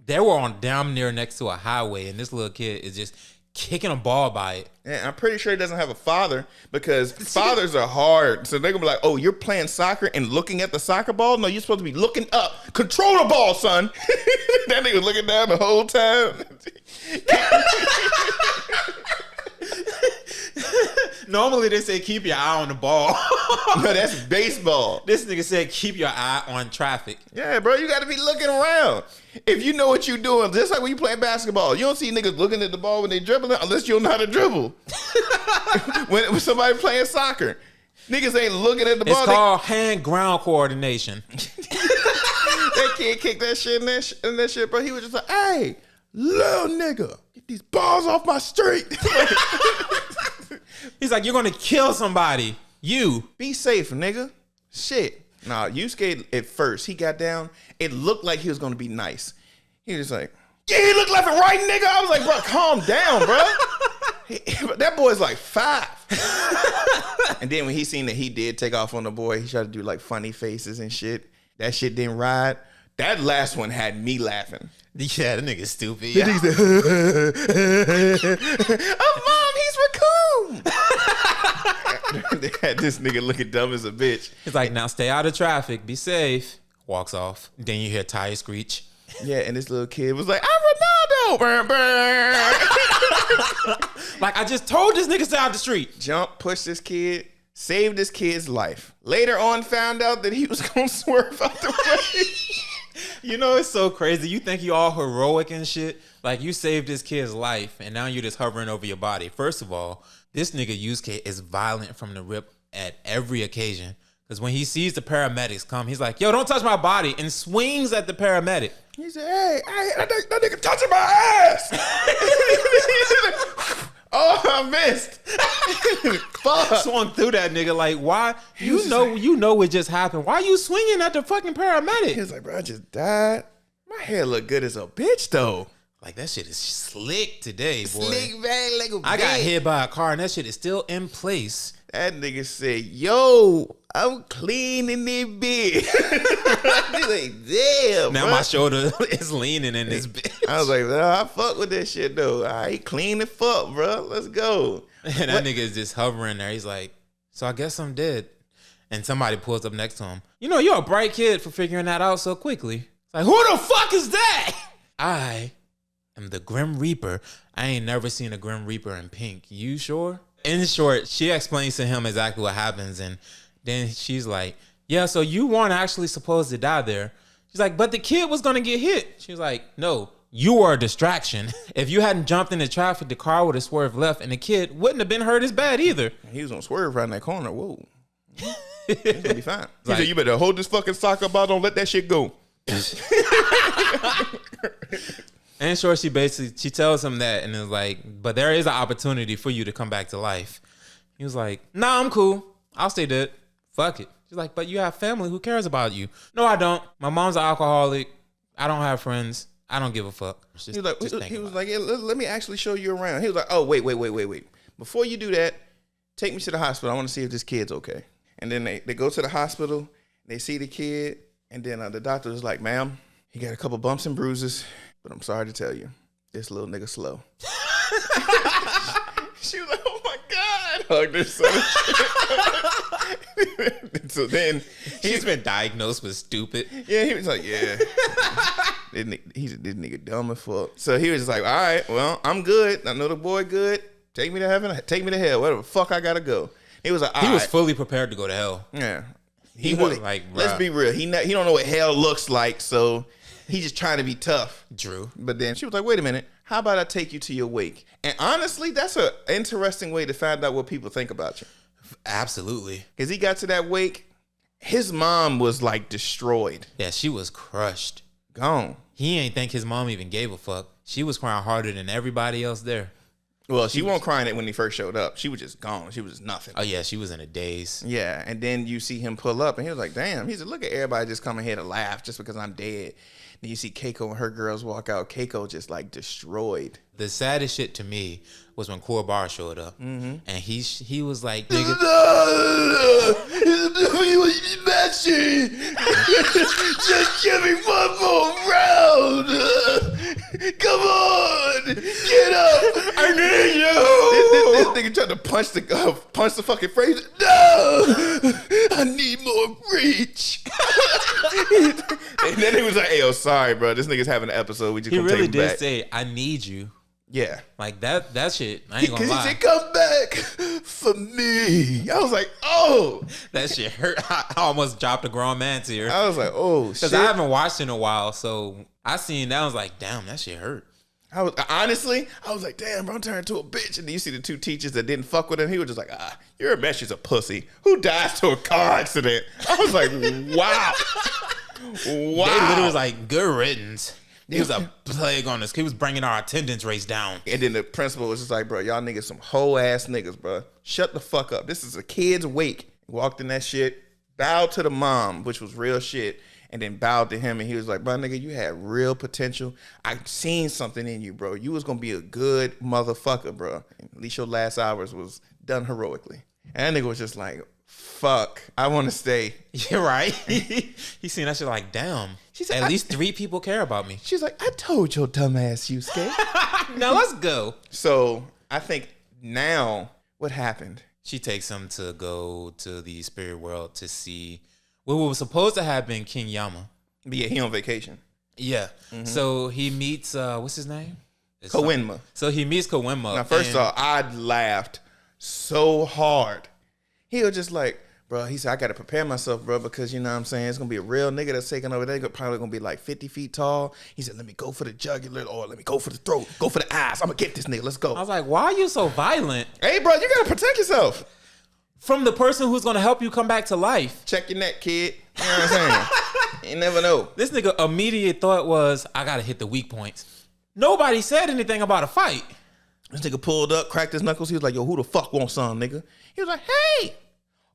[SPEAKER 1] They were on damn near next to a highway, and this little kid is just kicking a ball by it.
[SPEAKER 2] Yeah, I'm pretty sure he doesn't have a father because fathers are hard. So they're going to be like, oh, you're playing soccer and looking at the soccer ball? No, you're supposed to be looking up. Control the ball, son. That nigga was looking down the whole time.
[SPEAKER 1] Normally they say keep your eye on the ball.
[SPEAKER 2] No, that's baseball.
[SPEAKER 1] This nigga said keep your eye on traffic.
[SPEAKER 2] Yeah, bro, you got to be looking around. If you know what you're doing, just like when you play basketball, you don't see niggas looking at the ball when they dribbling unless you don't know how to dribble. when somebody playing soccer, niggas ain't looking at the ball.
[SPEAKER 1] It's called hand-ground coordination.
[SPEAKER 2] That kid kicked that shit in that shit, bro. He was just like, hey, little nigga, get these balls off my street.
[SPEAKER 1] He's like, you're gonna kill somebody. You
[SPEAKER 2] be safe, nigga. Shit. Nah, Yusuke at first, he got down. It looked like he was gonna be nice. He was like, yeah, he looked left and right, nigga. I was like, bro, calm down, bro. That boy's like 5. And then when he seen that he did take off on the boy, he tried to do like funny faces and shit. That shit didn't ride. That last one had me laughing.
[SPEAKER 1] Yeah, the nigga's stupid. Yeah.
[SPEAKER 2] Oh, mom, he's raccoon. They had this nigga looking dumb as a bitch.
[SPEAKER 1] He's like, now stay out of traffic. Be safe. Walks off. Then you hear tire screech.
[SPEAKER 2] Yeah, and this little kid was like, I'm Ronaldo.
[SPEAKER 1] Like, I just told this nigga stay out the street.
[SPEAKER 2] Jump, push this kid, saved this kid's life. Later on, found out that he was going to swerve out the way.
[SPEAKER 1] You know, it's so crazy. You think you all heroic and shit. Like, you saved this kid's life, and now you're just hovering over your body. First of all, this nigga Yusuke is violent from the rip at every occasion. Because when he sees the paramedics come, he's like, yo, don't touch my body, and swings at the paramedic.
[SPEAKER 2] He said, hey, that nigga touching my ass. Oh, I missed. Fuck.
[SPEAKER 1] Swung through that nigga. Like, why? You know what just happened. Why you swinging at the fucking paramedic?
[SPEAKER 2] He was like, bro, I just died. My hair look good as a bitch, though.
[SPEAKER 1] Like, that shit is slick today, boy.
[SPEAKER 2] Slick, man, like a bitch.
[SPEAKER 1] I got hit by a car, and that shit is still in place.
[SPEAKER 2] That nigga said, yo, I'm cleaning this bitch. He's like, damn,
[SPEAKER 1] now
[SPEAKER 2] bro.
[SPEAKER 1] my shoulder is leaning in this bitch.
[SPEAKER 2] I was like, no, I fuck with that shit, though. All right, clean the fuck, bro. Let's go.
[SPEAKER 1] And that nigga is just hovering there. He's like, so I guess I'm dead. And somebody pulls up next to him. You know, you're a bright kid for figuring that out so quickly. It's like, who the fuck is that? I am the Grim Reaper. I ain't never seen a Grim Reaper in pink. You sure? In short, she explains to him exactly what happens. And then she's like, yeah, so you weren't actually supposed to die there. She's like, but the kid was going to get hit. She was like, no, you were a distraction. If you hadn't jumped into traffic, the car would have swerved left and the kid wouldn't have been hurt as bad either.
[SPEAKER 2] He was going to swerve right in that corner. Whoa. He's going to be fine. He said, you better hold this fucking soccer ball. Don't let that shit go.
[SPEAKER 1] And short, she tells him that and is like, but there is an opportunity for you to come back to life. He was like, nah, I'm cool. I'll stay dead. Fuck it. She's like, but you have family. Who cares about you? No, I don't. My mom's an alcoholic. I don't have friends. I don't give a fuck.
[SPEAKER 2] He was like, yeah, let me actually show you around. He was like, oh, wait. Before you do that, take me to the hospital. I want to see if this kid's okay. And then they go to the hospital. They see the kid. And then the doctor was like, ma'am, he got a couple bumps and bruises. But I'm sorry to tell you, this little nigga slow. She was like, oh my God. Hugged her son. So then
[SPEAKER 1] he's been diagnosed with stupid.
[SPEAKER 2] Yeah, he was like, yeah. This nigga dumb as fuck. So he was just like, all right, well, I'm good. I know the boy good. Take me to heaven. Take me to hell. Whatever the fuck I gotta go. He was like,
[SPEAKER 1] he was fully prepared to go to hell.
[SPEAKER 2] Yeah.
[SPEAKER 1] He was like, bruh.
[SPEAKER 2] Let's be real. He don't know what hell looks like, so he's just trying to be tough.
[SPEAKER 1] Drew.
[SPEAKER 2] But then she was like, wait a minute. How about I take you to your wake? And honestly, that's an interesting way to find out what people think about you.
[SPEAKER 1] Absolutely.
[SPEAKER 2] Because he got to that wake, his mom was like destroyed.
[SPEAKER 1] Yeah, she was crushed.
[SPEAKER 2] Gone.
[SPEAKER 1] He ain't think his mom even gave a fuck. She was crying harder than everybody else there.
[SPEAKER 2] Well, she wasn't crying it when he first showed up. She was just gone. She was just nothing.
[SPEAKER 1] Oh, yeah, she was in a daze.
[SPEAKER 2] Yeah, and then you see him pull up, and he was like, damn. He said, look at everybody just coming here to laugh just because I'm dead. Then you see Keiko and her girls walk out. Keiko just like destroyed.
[SPEAKER 1] The saddest shit to me was when Bar showed up, and he was like, nigga,
[SPEAKER 2] just give me one more round. Come on, get up. I need you. This nigga tried to punch the fucking phrase. No, I need more reach. And then he was like, hey, yo, sorry, bro. This nigga's having an episode. We just gonna
[SPEAKER 1] really
[SPEAKER 2] take him back.
[SPEAKER 1] did say, I need you.
[SPEAKER 2] Yeah.
[SPEAKER 1] Like that shit, I ain't gonna lie.
[SPEAKER 2] He said, come back for me. I was like, oh.
[SPEAKER 1] That shit hurt. I almost dropped a grown man tear.
[SPEAKER 2] I was like, oh, shit.
[SPEAKER 1] Because I haven't watched in a while, so I seen that. I was like, damn, that shit hurt.
[SPEAKER 2] I was like, damn, bro, I'm turning into a bitch. And then you see the two teachers that didn't fuck with him. He was just like, Urameshi is a pussy who dies to a car accident. I was like, wow.
[SPEAKER 1] They literally was like, good riddance. He was a plague on us. He was bringing our attendance rates down.
[SPEAKER 2] And then the principal was just like, bro, y'all niggas some whole ass niggas, bro. Shut the fuck up. This is a kid's wake. Walked in that shit, bowed to the mom, which was real shit, and then bowed to him. And he was like, bro, nigga, you had real potential. I seen something in you, bro. You was going to be a good motherfucker, bro. And at least your last hours was done heroically. And that nigga was just like, fuck, I want to stay.
[SPEAKER 1] You're right. He seen that shit like, damn. She said, at least 3 people care about me.
[SPEAKER 2] She's like, I told your dumb ass, Yusuke.
[SPEAKER 1] Now let's go.
[SPEAKER 2] So I think now what happened?
[SPEAKER 1] She takes him to go to the spirit world to see what was supposed to have been King Yama.
[SPEAKER 2] But yeah, he on vacation.
[SPEAKER 1] Yeah. Mm-hmm. So he meets, what's his name?
[SPEAKER 2] Kawinma.
[SPEAKER 1] So he meets Kawinma.
[SPEAKER 2] Now, first off, I laughed so hard. He was just like, bro, he said, I got to prepare myself, bro, because, you know what I'm saying, it's going to be a real nigga that's taking over. They're probably going to be like 50 feet tall. He said, let me go for the jugular, or let me go for the throat, go for the eyes. I'm going to get this nigga. Let's go.
[SPEAKER 1] I was like, why are you so violent?
[SPEAKER 2] Hey, bro, you got to protect yourself.
[SPEAKER 1] From the person who's going to help you come back to life.
[SPEAKER 2] Check your neck, kid. You know what I'm saying? You never know.
[SPEAKER 1] This nigga immediate thought was, I got to hit the weak points. Nobody said anything about a fight.
[SPEAKER 2] This nigga pulled up, cracked his knuckles. He was like, yo, who the fuck wants some, nigga? He was like, hey.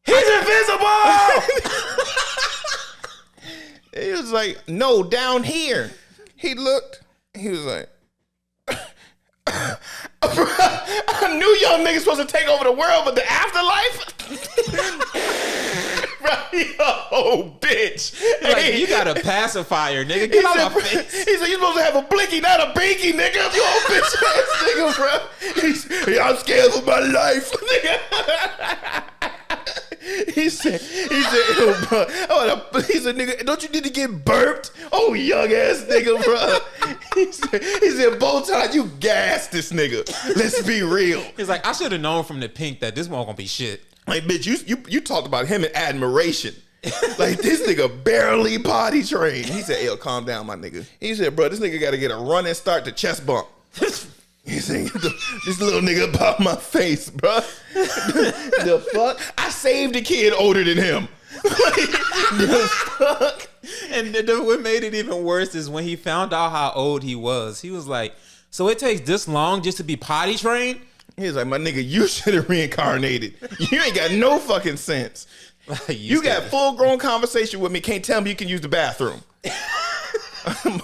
[SPEAKER 2] He's invisible! He was like, no, down here. He looked. He was like, I knew y'all niggas supposed to take over the world, but the afterlife? Oh, bitch.
[SPEAKER 1] Like, hey, you got a pacifier, nigga. Get out my face.
[SPEAKER 2] He said, you supposed to have a blinky, not a binky, nigga. You old bitch ass nigga, bro. Hey, I'm scared for my life, nigga. He said, yo, bro. He said, nigga, don't you need to get burped? Oh, young ass nigga, bro. He said, Bowtie, you gassed this nigga. Let's be real.
[SPEAKER 1] He's like, I should have known from the pink that this one gonna be shit.
[SPEAKER 2] Like, bitch, you talked about him in admiration. Like, this nigga barely potty trained. He said, yo, calm down, my nigga. He said, bro, this nigga got to get a running start to chest bump. He said, this little nigga about my face, bro. The fuck? I saved a kid older than him. The fuck?
[SPEAKER 1] And what made it even worse is when he found out how old he was. He was like, so it takes this long just to be potty trained?
[SPEAKER 2] He was like, my nigga, you should have reincarnated. You ain't got no fucking sense. You got full grown conversation with me. Can't tell me you can use the bathroom.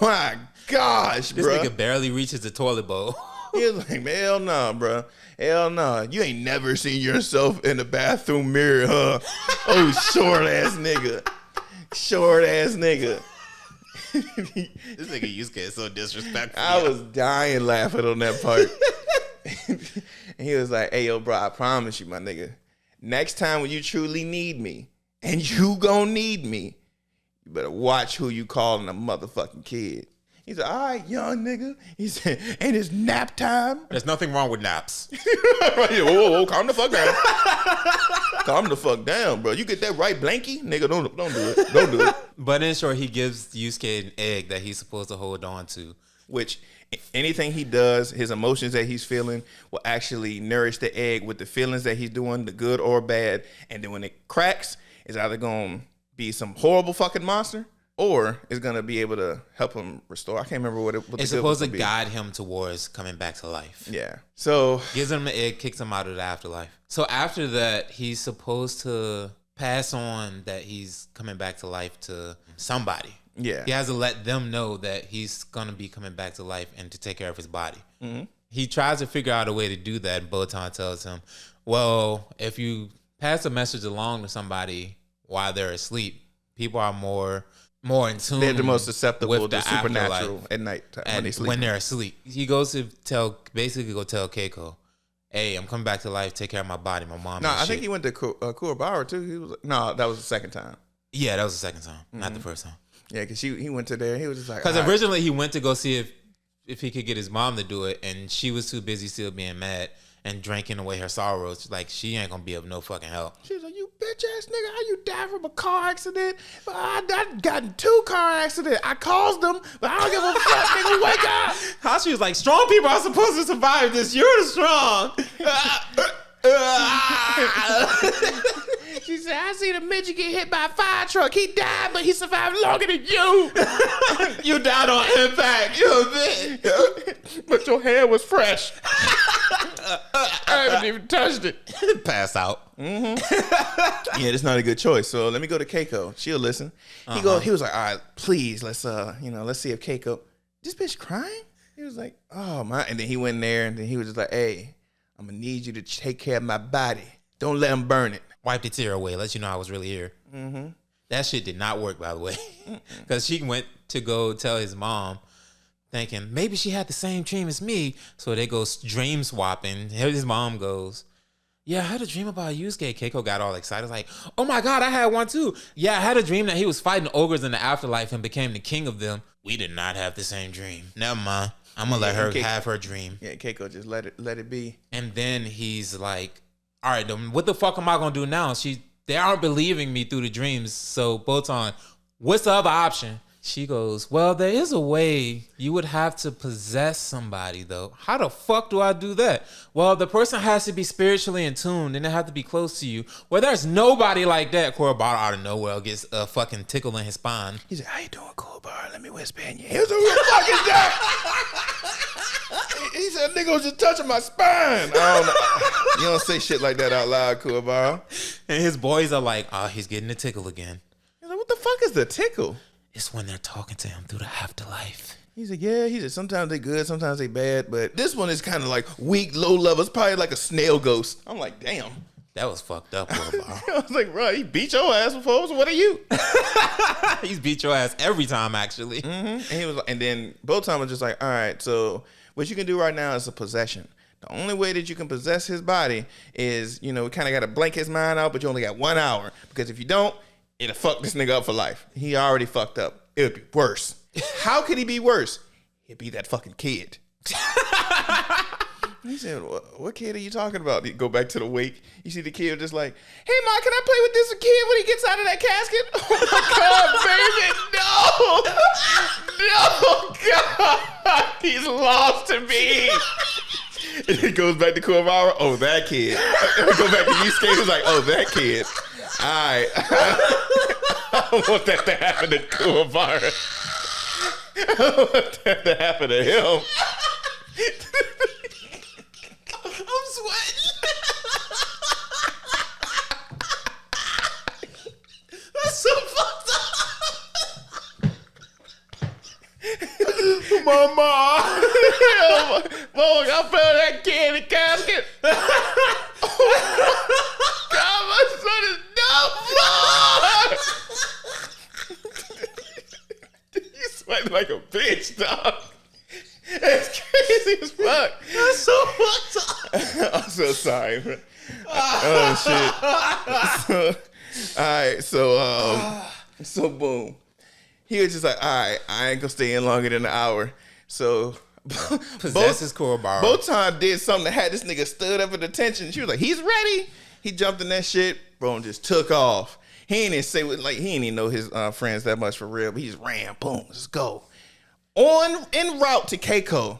[SPEAKER 2] My gosh, bro.
[SPEAKER 1] This nigga barely reaches the toilet bowl.
[SPEAKER 2] He was like, hell no, bro. Hell no. You ain't never seen yourself in the bathroom mirror, huh? Oh, short ass nigga. Short ass nigga.
[SPEAKER 1] This nigga Yusuke is so disrespectful.
[SPEAKER 2] I was dying laughing on that part. And he was like, hey, yo, bro, I promise you, my nigga. Next time when you truly need me, and you gonna need me, you better watch who you calling a motherfucking kid. He said, all right, young nigga. He said, ain't it nap time?
[SPEAKER 1] There's nothing wrong with naps.
[SPEAKER 2] Whoa, calm the fuck down. Calm the fuck down, bro. You get that right blankie? Nigga, don't do it. Don't do it.
[SPEAKER 1] But in short, he gives Yusuke an egg that he's supposed to hold on to.
[SPEAKER 2] Which anything he does, his emotions that he's feeling will actually nourish the egg with the feelings that he's doing, the good or bad. And then when it cracks, it's either going to be some horrible fucking monster, or it's going to be able to help him restore. I can't remember what
[SPEAKER 1] it's supposed to guide him towards coming back to life.
[SPEAKER 2] Yeah. So
[SPEAKER 1] gives him an egg, kicks him out of the afterlife. So after that, he's supposed to pass on that he's coming back to life to somebody.
[SPEAKER 2] Yeah.
[SPEAKER 1] He has to let them know that he's going to be coming back to life and to take care of his body. Mm-hmm. He tries to figure out a way to do that, and Botan tells him, well, if you pass a message along to somebody while they're asleep, people are more in tune.
[SPEAKER 2] They're the most susceptible to
[SPEAKER 1] the
[SPEAKER 2] supernatural at night time
[SPEAKER 1] when they're asleep. He goes to tell Keiko, hey, I'm coming back to life. Take care of my body, my mom.
[SPEAKER 2] No, I think he went to Kuwabara too. He was that was the second time.
[SPEAKER 1] Yeah, that was the second time, not the first time.
[SPEAKER 2] Yeah, because he went to there. He was just like,
[SPEAKER 1] because originally he went to go see if he could get his mom to do it, and she was too busy still being mad and drinking away her sorrows. Like, she ain't gonna be of no fucking help.
[SPEAKER 2] She was like, you bitch ass nigga, how you die from a car accident? I got in 2 car accidents. I caused them, but I don't give a fuck, nigga. Wake up.
[SPEAKER 1] How she was like, strong people are supposed to survive this. You're the strong.
[SPEAKER 2] She said, I seen a midget get hit by a fire truck. He died, but he survived longer than you.
[SPEAKER 1] You died on impact. You a bitch.
[SPEAKER 2] But your hair was fresh. I haven't even touched it.
[SPEAKER 1] Pass out.
[SPEAKER 2] Mm-hmm. Yeah, that's not a good choice. So let me go to Keiko. She'll listen. He was like, all right, please, let's see if Keiko. This bitch crying? He was like, oh my. And then he went in there and then he was just like, hey, I'm gonna need you to take care of my body. Don't let him burn it.
[SPEAKER 1] Wipe the tear away. Let you know I was really here. Mm-hmm. That shit did not work, by the way. Because she went to go tell his mom, thinking maybe she had the same dream as me. So they go dream swapping. His mom goes, yeah, I had a dream about Yusuke. Keiko got all excited. Like, oh my God, I had one too. Yeah, I had a dream that he was fighting ogres in the afterlife and became the king of them. We did not have the same dream. Never mind. I'm going to let her have her dream.
[SPEAKER 2] Yeah, Keiko just let it be.
[SPEAKER 1] And then he's like, all right, then what the fuck am I going to do now? They aren't believing me through the dreams. So Botan, what's the other option? She goes, well, there is a way. You would have to possess somebody, though. How the fuck do I do that? Well, the person has to be spiritually in tune, and they have to be close to you. Well, there's nobody like that. Kuwabara out of nowhere gets a fucking tickle in his spine.
[SPEAKER 2] He said, how you doing, Kuwabara? Let me whisper in your ear. Who the fuck is that? He said, nigga was just touching my spine. I don't know. You don't say shit like that out loud, Kuwabara.
[SPEAKER 1] And his boys are like, oh, he's getting a tickle again.
[SPEAKER 2] He's like, what the fuck is the tickle?
[SPEAKER 1] It's when they're talking to him through the afterlife.
[SPEAKER 2] He said, yeah. He said, sometimes they good, sometimes they bad. But this one is kind of like weak, low level. It's probably like a snail ghost. I'm like, damn.
[SPEAKER 1] That was fucked up, bro.
[SPEAKER 2] I was like, bro, he beat your ass before, so what are you?
[SPEAKER 1] He's beat your ass every time, actually.
[SPEAKER 2] Mm-hmm. And he was, and then Botan was just like, all right, so what you can do right now is a possession. The only way that you can possess his body is, we kind of got to blank his mind out, but you only got 1 hour. Because if you don't, it'll fuck this nigga up for life. He already fucked up. It would be worse. How could he be worse? He'd be that fucking kid. He said, what kid are you talking about? You go back to the wake. You see the kid just like, hey, Ma, can I play with this kid when he gets out of that casket? Oh, my God, baby, no. No, God. He's lost to me. And he goes back to Kuwabara. Oh, that kid. And we go back to Yusuke. He's like, oh, that kid. All right. I don't want that to happen to Kuwabara. I don't want that to happen to him.
[SPEAKER 1] I'm sweating. That's so fucked up.
[SPEAKER 2] Mama. Mama, I found that kid in the casket. God, my son is dumb. You sweat like a bitch, dog. That's crazy as fuck.
[SPEAKER 1] That's so fucked up.
[SPEAKER 2] I'm so sorry, bro. Oh shit. All right, so boom. He was just like, all right, I ain't gonna stay in longer than an hour. So
[SPEAKER 1] possesses Kuwabara.
[SPEAKER 2] Botan did something that had this nigga stood up at attention. She was like, he's ready. He jumped in that shit, bro, and just took off. He ain't even say like he ain't even know his friends that much for real, but he just ran, boom, let's go. En route to Keiko,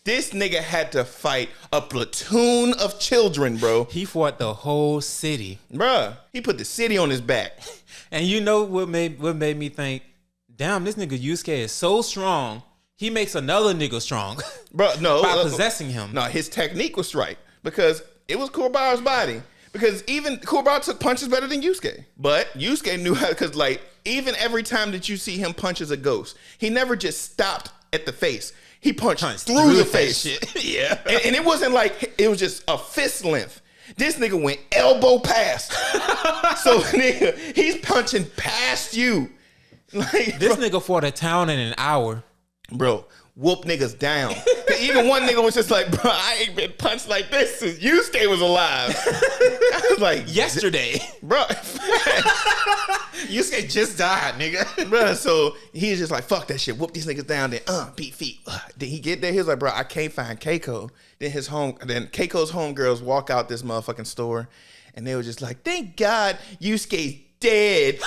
[SPEAKER 2] this nigga had to fight a platoon of children, bro.
[SPEAKER 1] He fought the whole city.
[SPEAKER 2] Bruh, he put the city on his back.
[SPEAKER 1] And you know what made me think, damn, this nigga Yusuke is so strong, he makes another nigga strong.
[SPEAKER 2] Bro, no.
[SPEAKER 1] By possessing him.
[SPEAKER 2] No, his technique was right. Because it was Kuwabara's body. Because even Kuwabara took punches better than Yusuke. But Yusuke knew how, because like, even every time that you see him punch as a ghost, he never just stopped at the face. He punched through the face.
[SPEAKER 1] Yeah.
[SPEAKER 2] And it wasn't like, it was just a fist length. This nigga went elbow past. So nigga, he's punching past you. Like,
[SPEAKER 1] this nigga fought a town in an hour.
[SPEAKER 2] Bro, whoop niggas down. Even one nigga was just like, bro, I ain't been punched like this since Yusuke was alive. I was like,
[SPEAKER 1] yesterday.
[SPEAKER 2] Bro.
[SPEAKER 1] Yusuke just died, nigga.
[SPEAKER 2] Bro, so he's just like, fuck that shit. Whoop these niggas down, then beat feet. Then he get there, he was like, bro, I can't find Keiko. Then Keiko's homegirls walk out this motherfucking store, and they were just like, thank God Yusuke's dead.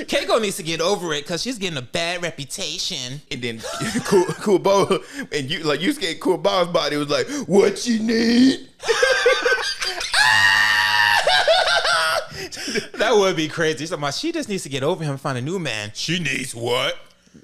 [SPEAKER 1] Keiko needs to get over it because she's getting a bad reputation.
[SPEAKER 2] And then Kuwabara and you like Yusuke Kuwabara's body was like, what you need?
[SPEAKER 1] That would be crazy. She's like, she just needs to get over him and find a new man. She needs what?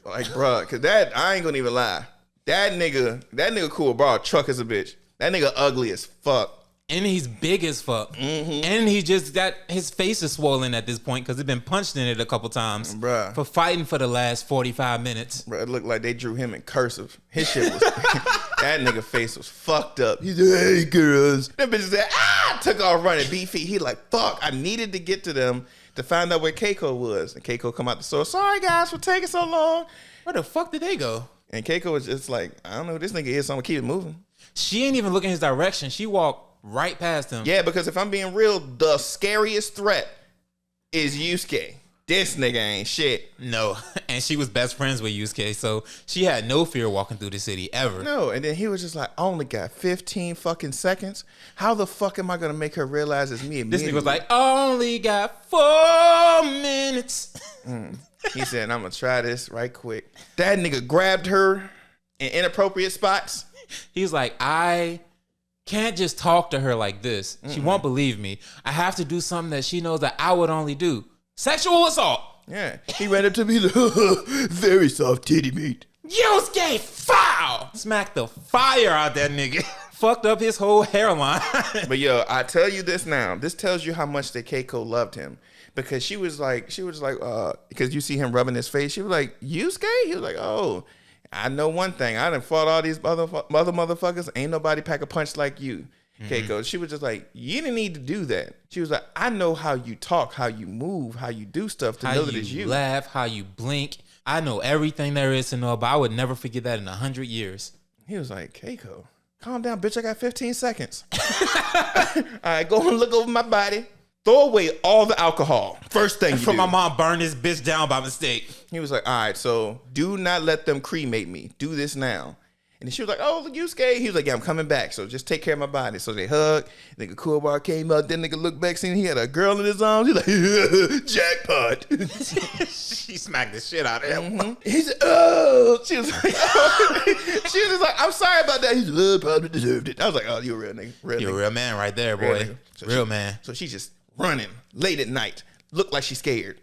[SPEAKER 2] Like, bro, because that, I ain't gonna even lie. That nigga Kuwabara truck is a bitch. That nigga ugly as fuck.
[SPEAKER 1] And he's big as fuck. Mm-hmm. And he just got, his face is swollen at this point because he's been punched in it a couple times.
[SPEAKER 2] Bruh.
[SPEAKER 1] For fighting for the last 45 minutes.
[SPEAKER 2] Bruh, it looked like they drew him in cursive. His shit was, that nigga face was fucked up. He's like, hey, girls. That bitch said, took off running, beat feet. He like, fuck, I needed to get to them to find out where Keiko was. And Keiko come out the store, sorry guys for taking so long.
[SPEAKER 1] Where the fuck did they go?
[SPEAKER 2] And Keiko was just like, I don't know who this nigga is, so I'm gonna keep it moving.
[SPEAKER 1] She ain't even looking his direction. She walked right past him.
[SPEAKER 2] Yeah, because if I'm being real, the scariest threat is Yusuke. This nigga ain't shit.
[SPEAKER 1] No. And she was best friends with Yusuke, so she had no fear walking through the city ever.
[SPEAKER 2] No, and then he was just like, I only got 15 fucking seconds. How the fuck am I gonna make her realize it's me?
[SPEAKER 1] This nigga was like, only got 4 minutes.
[SPEAKER 2] He said, I'm gonna try this right quick. That nigga grabbed her in inappropriate spots.
[SPEAKER 1] He's like, I can't just talk to her like this. She won't believe me. I have to do something that she knows that I would only do. Sexual assault.
[SPEAKER 2] Yeah. He ran up to me like, very soft titty meat.
[SPEAKER 1] Yusuke, foul! Smacked the fire out that nigga. Fucked up his whole hairline.
[SPEAKER 2] But yo, I tell you this now. This tells you how much that Keiko loved him. Because she was like, because you see him rubbing his face. She was like, Yusuke? He was like, oh, I know one thing. I done fought all these other motherfuckers. Ain't nobody pack a punch like you. Keiko. She was just like, you didn't need to do that. She was like, I know how you talk, how you move, how you do stuff to know that it's you.
[SPEAKER 1] How you laugh, how you blink. I know everything there is to know, but I would never forget that in 100 years.
[SPEAKER 2] He was like, Keiko, calm down, bitch. I got 15 seconds. All right, go and look over my body. Throw away all the alcohol. First thing you do.
[SPEAKER 1] My mom burned this bitch down by mistake.
[SPEAKER 2] He was like, all right, so do not let them cremate me. Do this now. And she was like, oh, Yusuke. He was like, yeah, I'm coming back. So just take care of my body. So they hugged. Nigga Kuwabara came out. Then nigga looked back, seen he had a girl in his arms. He's like, jackpot.
[SPEAKER 1] She smacked the shit out of him.
[SPEAKER 2] Mm-hmm. He said, oh. She was like, oh. She was just like, I'm sorry about that. He's like, probably deserved it. I was like, oh, you're a real nigga.
[SPEAKER 1] You're a real man right there, boy. Real man.
[SPEAKER 2] So she's just running late at night. Looked like she's scared.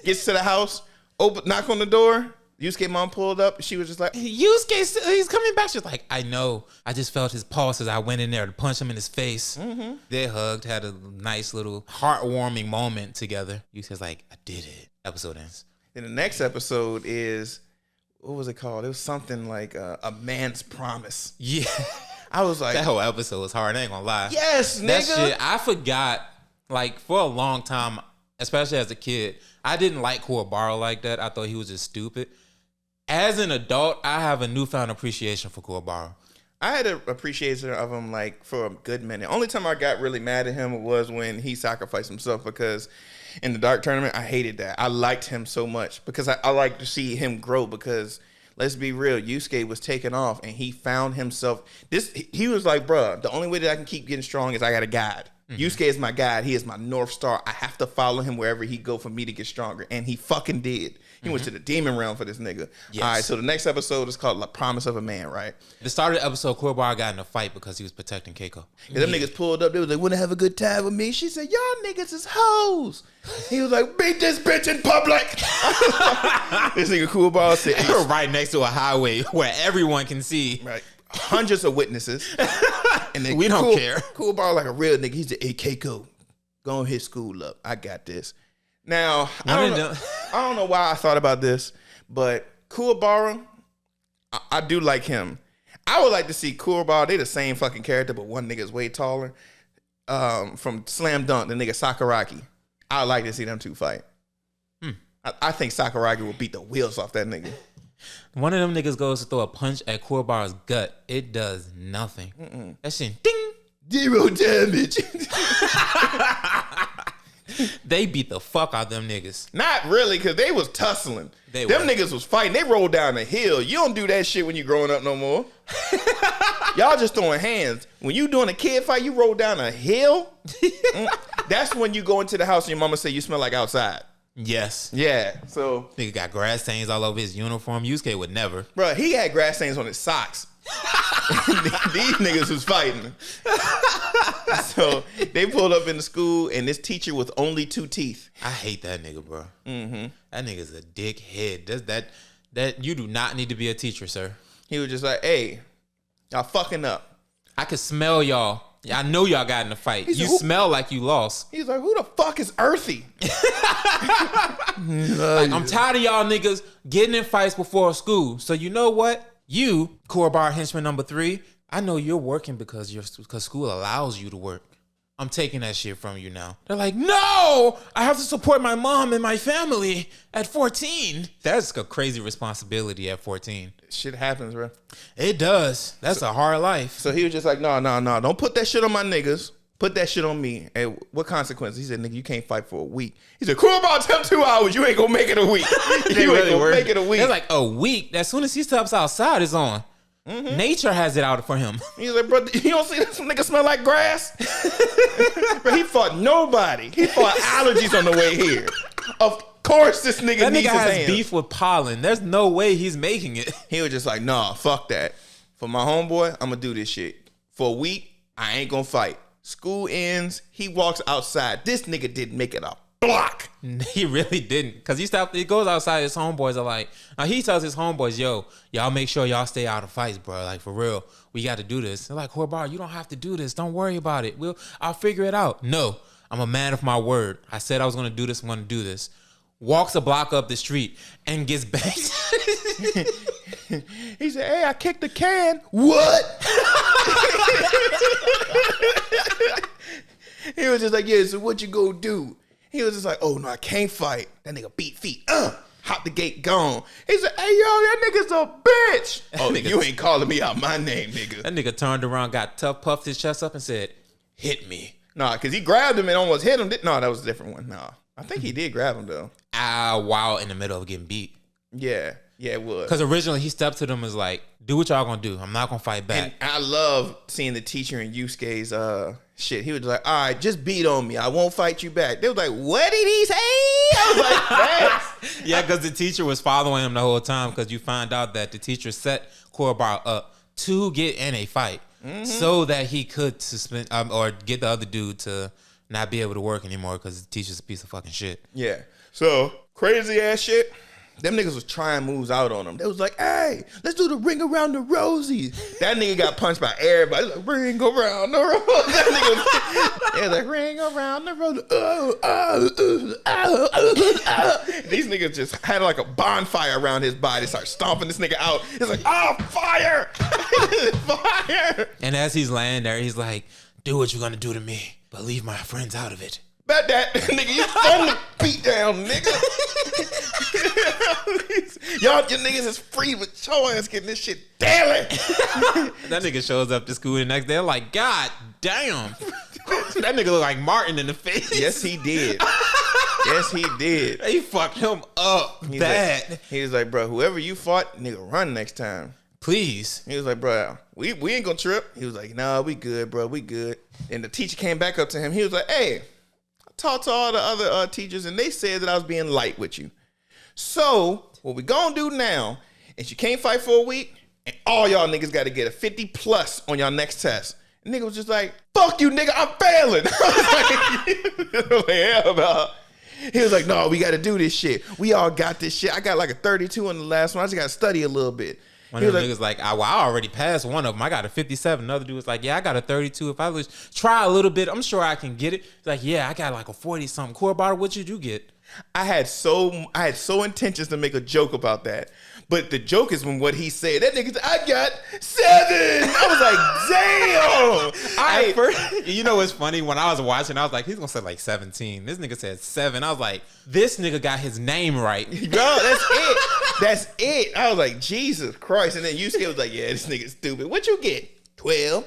[SPEAKER 2] Gets to the house, knock on the door. Yusuke mom pulled up. She was just like,
[SPEAKER 1] Yusuke, he's coming back. She's like, I know. I just felt his pulse as I went in there to punch him in his face. Mm-hmm. They hugged, had a nice little heartwarming moment together. Yusuke's like, I did it. Episode ends.
[SPEAKER 2] Then the next episode is, what was it called? It was something like a man's promise.
[SPEAKER 1] Yeah.
[SPEAKER 2] I was like,
[SPEAKER 1] that whole episode was hard. I ain't gonna lie.
[SPEAKER 2] Yes, nigga.
[SPEAKER 1] That shit, I forgot, like, for a long time, especially as a kid, I didn't like Kuwabara like that. I thought he was just stupid. As an adult, I have a newfound appreciation for Kuwabara.
[SPEAKER 2] I had an appreciation of him like for a good minute. Only time I got really mad at him was when he sacrificed himself, because in the Dark Tournament, I hated that. I liked him so much because I like to see him grow, because let's be real, Yusuke was taken off and he found himself. He was like, bruh, the only way that I can keep getting strong is I got a guide. Mm-hmm. Yusuke is my guide. He is my North Star. I have to follow him wherever he go for me to get stronger. And he fucking did. He went to the demon realm for this nigga. Yes. All right, so the next episode is called La Promise of a Man, right?
[SPEAKER 1] The start of the episode, Kuwabara got in a fight because he was protecting Keiko.
[SPEAKER 2] And them niggas pulled up. They was like, wanna have a good time with me? She said, y'all niggas is hoes. He was like, beat this bitch in public. This nigga Kuwabara said,
[SPEAKER 1] hey. Right next to a highway where everyone can see.
[SPEAKER 2] Right. Hundreds of witnesses. And then
[SPEAKER 1] we don't care.
[SPEAKER 2] Kuwabara like a real nigga. He said, hey, Keiko, go and hit school up. I got this. Now, I don't know why I thought about this, but Kuwabara, I do like him. I would like to see Kuwabara. They the same fucking character, but one nigga is way taller. From Slam Dunk, the nigga Sakuragi. I would like to see them two fight. I think Sakuragi will beat the wheels off that nigga.
[SPEAKER 1] One of them niggas goes to throw a punch at Kuwabara's gut. It does nothing. That shit, ding!
[SPEAKER 2] 0 damage.
[SPEAKER 1] They beat the fuck out of them niggas.
[SPEAKER 2] Not really, because they was tussling. Them niggas was fighting. They rolled down the hill. You don't do that shit when you growing up no more. Y'all just throwing hands. When you doing a kid fight, you roll down a hill. That's when you go into the house and your mama say you smell like outside.
[SPEAKER 1] Yes.
[SPEAKER 2] Yeah. So
[SPEAKER 1] nigga got grass stains all over his uniform. Yusuke would never.
[SPEAKER 2] Bro, he had grass stains on his socks. These niggas was fighting. So they pulled up in the school, and this teacher with only 2 teeth.
[SPEAKER 1] I hate that nigga, bro. That nigga's a dickhead. That you do not need to be a teacher, sir.
[SPEAKER 2] He was just like, hey, y'all fucking up.
[SPEAKER 1] I could smell y'all. I know y'all got in a fight. You smell like you lost.
[SPEAKER 2] He's like, who the fuck is Earthy?
[SPEAKER 1] Like, I'm tired of y'all niggas getting in fights before school. So you know what? You, core bar henchman number 3, I know you're working because school allows you to work. I'm taking that shit from you now. They're like, no, I have to support my mom and my family at 14. That's a crazy responsibility at 14.
[SPEAKER 2] Shit happens, bro.
[SPEAKER 1] It does. That's a hard life.
[SPEAKER 2] So he was just like, no, don't put that shit on my niggas. Put that shit on me. And what consequences? He said, nigga, you can't fight for a week. He said, cool, about 2 hours. You ain't gonna make it a week. You ain't gonna make it a week.
[SPEAKER 1] It's like a week. As soon as he steps outside, it's on. Nature has it out for him.
[SPEAKER 2] He's like, bro, you don't see this nigga smell like grass? But he fought nobody. He fought allergies on the way here. Of course, this nigga
[SPEAKER 1] That
[SPEAKER 2] needs
[SPEAKER 1] nigga
[SPEAKER 2] his
[SPEAKER 1] has
[SPEAKER 2] hands.
[SPEAKER 1] beef with pollen. There's no way he's making it.
[SPEAKER 2] He was just like, nah, fuck that. For my homeboy, I'm gonna do this shit. For a week, I ain't gonna fight. School ends, he walks outside. This nigga didn't make it a block.
[SPEAKER 1] He really didn't. Because he goes outside, his homeboys are like, now he tells his homeboys, yo, y'all make sure y'all stay out of fights, bro. Like, for real, we got to do this. They're like, Horbar, you don't have to do this. Don't worry about it. I'll figure it out. No, I'm a man of my word. I said I was going to do this. I'm going to do this. Walks a block up the street and gets banged.
[SPEAKER 2] He said, hey, I kicked the can. What? He was just like, yeah, so what you gonna do? He was just like, oh, no, I can't fight. That nigga beat feet. Hop the gate, gone. He said, hey, yo, that nigga's a bitch. Oh, you ain't calling me out my name, nigga.
[SPEAKER 1] That nigga turned around, got tough, puffed his chest up and said, hit me.
[SPEAKER 2] Nah, because he grabbed him and almost hit him. No, that was a different one. Nah, I think he did grab him, though.
[SPEAKER 1] While in the middle of getting beat.
[SPEAKER 2] Yeah, it was.
[SPEAKER 1] Because originally he stepped to them and was like, do what y'all gonna do. I'm not gonna fight back.
[SPEAKER 2] And I love seeing the teacher in Yusuke's shit. He was like, all right, just beat on me. I won't fight you back. They was like, what did he say? I was like, thanks.
[SPEAKER 1] Yeah, because the teacher was following him the whole time because you find out that the teacher set Korobar up to get in a fight so that he could suspend or get the other dude to not be able to work anymore because the teacher's a piece of fucking shit.
[SPEAKER 2] Yeah. So, crazy ass shit. Them niggas was trying moves out on him. They was like, hey, let's do the ring around the rosies. That nigga got punched by everybody. Like, ring around the rosies. That nigga was like, ring around the rosies. These niggas just had like a bonfire around his body. Start stomping this nigga out. He's like, oh, fire. Fire.
[SPEAKER 1] And as he's laying there, he's like, do what you're going to do to me, but leave my friends out of it.
[SPEAKER 2] Bet that, nigga, you throwing the beat down, nigga. Y'all, your niggas is free, but your ass getting this shit daily.
[SPEAKER 1] That nigga shows up to school the next day, like, God damn. That nigga look like Martin in the face.
[SPEAKER 2] Yes, he did. Yes, he did.
[SPEAKER 1] He fucked him up bad.
[SPEAKER 2] Like, he was like, bro, whoever you fought, nigga, run next time.
[SPEAKER 1] Please.
[SPEAKER 2] He was like, bro, we ain't gonna trip. He was like, nah, we good, bro, we good. And the teacher came back up to him. He was like, hey, I talked to all the other teachers, and they said that I was being light with you. So what we gonna do now is you can't fight for a week, and all y'all niggas got to get a 50 plus on y'all next test. And nigga was just like, fuck you, nigga, I'm failing. I was like, hell no. He was like, no, we got to do this shit. We all got this shit. I got like a 32 on the last one. I just got to study a little bit.
[SPEAKER 1] One of them niggas like, I already passed one of them. I got a 57. Another dude was like, yeah, I got a 32. If I just try a little bit, I'm sure I can get it. He's like, yeah, I got like a 40 something. Core bar, what did you get?
[SPEAKER 2] I had so intentions to make a joke about that. But the joke is when what he said. That nigga said, I got 7. I was like, damn.
[SPEAKER 1] You know what's funny? When I was watching, I was like, he's going to say like 17. This nigga said 7. I was like, this nigga got his name right.
[SPEAKER 2] Bro, that's it. That's it. I was like, Jesus Christ. And then Yusuke was like, yeah, this nigga's stupid. What you get? 12.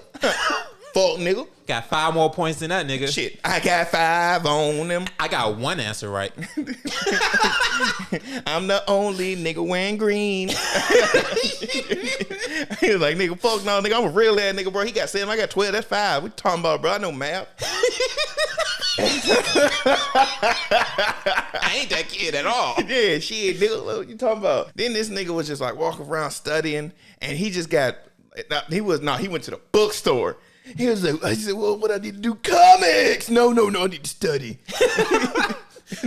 [SPEAKER 2] Fuck, nigga.
[SPEAKER 1] Got 5 more points than that nigga.
[SPEAKER 2] Shit, I got 5 on them.
[SPEAKER 1] I got 1 answer right.
[SPEAKER 2] I'm the only nigga wearing green. He was like, nigga, fuck no, nigga. I'm a real ass nigga, bro. He got 7, I got 12. That's 5. What you talking about, bro? I know math.
[SPEAKER 1] I ain't that kid at all.
[SPEAKER 2] Yeah, shit, nigga. What you talking about? Then this nigga was just like walking around studying, and he just got He went to the bookstore. He was like, I said, well, what I need to do? Comics. No, I need to study.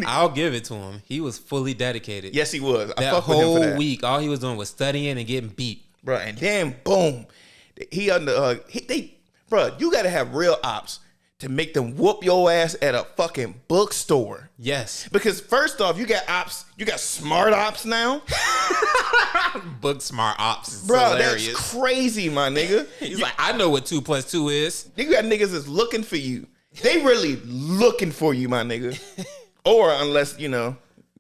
[SPEAKER 1] I'll give it to him. He was fully dedicated.
[SPEAKER 2] Yes, he was.
[SPEAKER 1] That whole week, all he was doing was studying and getting beat.
[SPEAKER 2] Bro, and then boom, bro, you gotta have real ops to make them whoop your ass at a fucking bookstore.
[SPEAKER 1] Yes.
[SPEAKER 2] Because first off, you got ops, you got smart ops now.
[SPEAKER 1] Book smart ops is
[SPEAKER 2] bro,
[SPEAKER 1] hilarious.
[SPEAKER 2] That's crazy, my nigga.
[SPEAKER 1] He's like, I know what 2 + 2 is.
[SPEAKER 2] You got niggas that's looking for you. They really looking for you, my nigga. Or unless,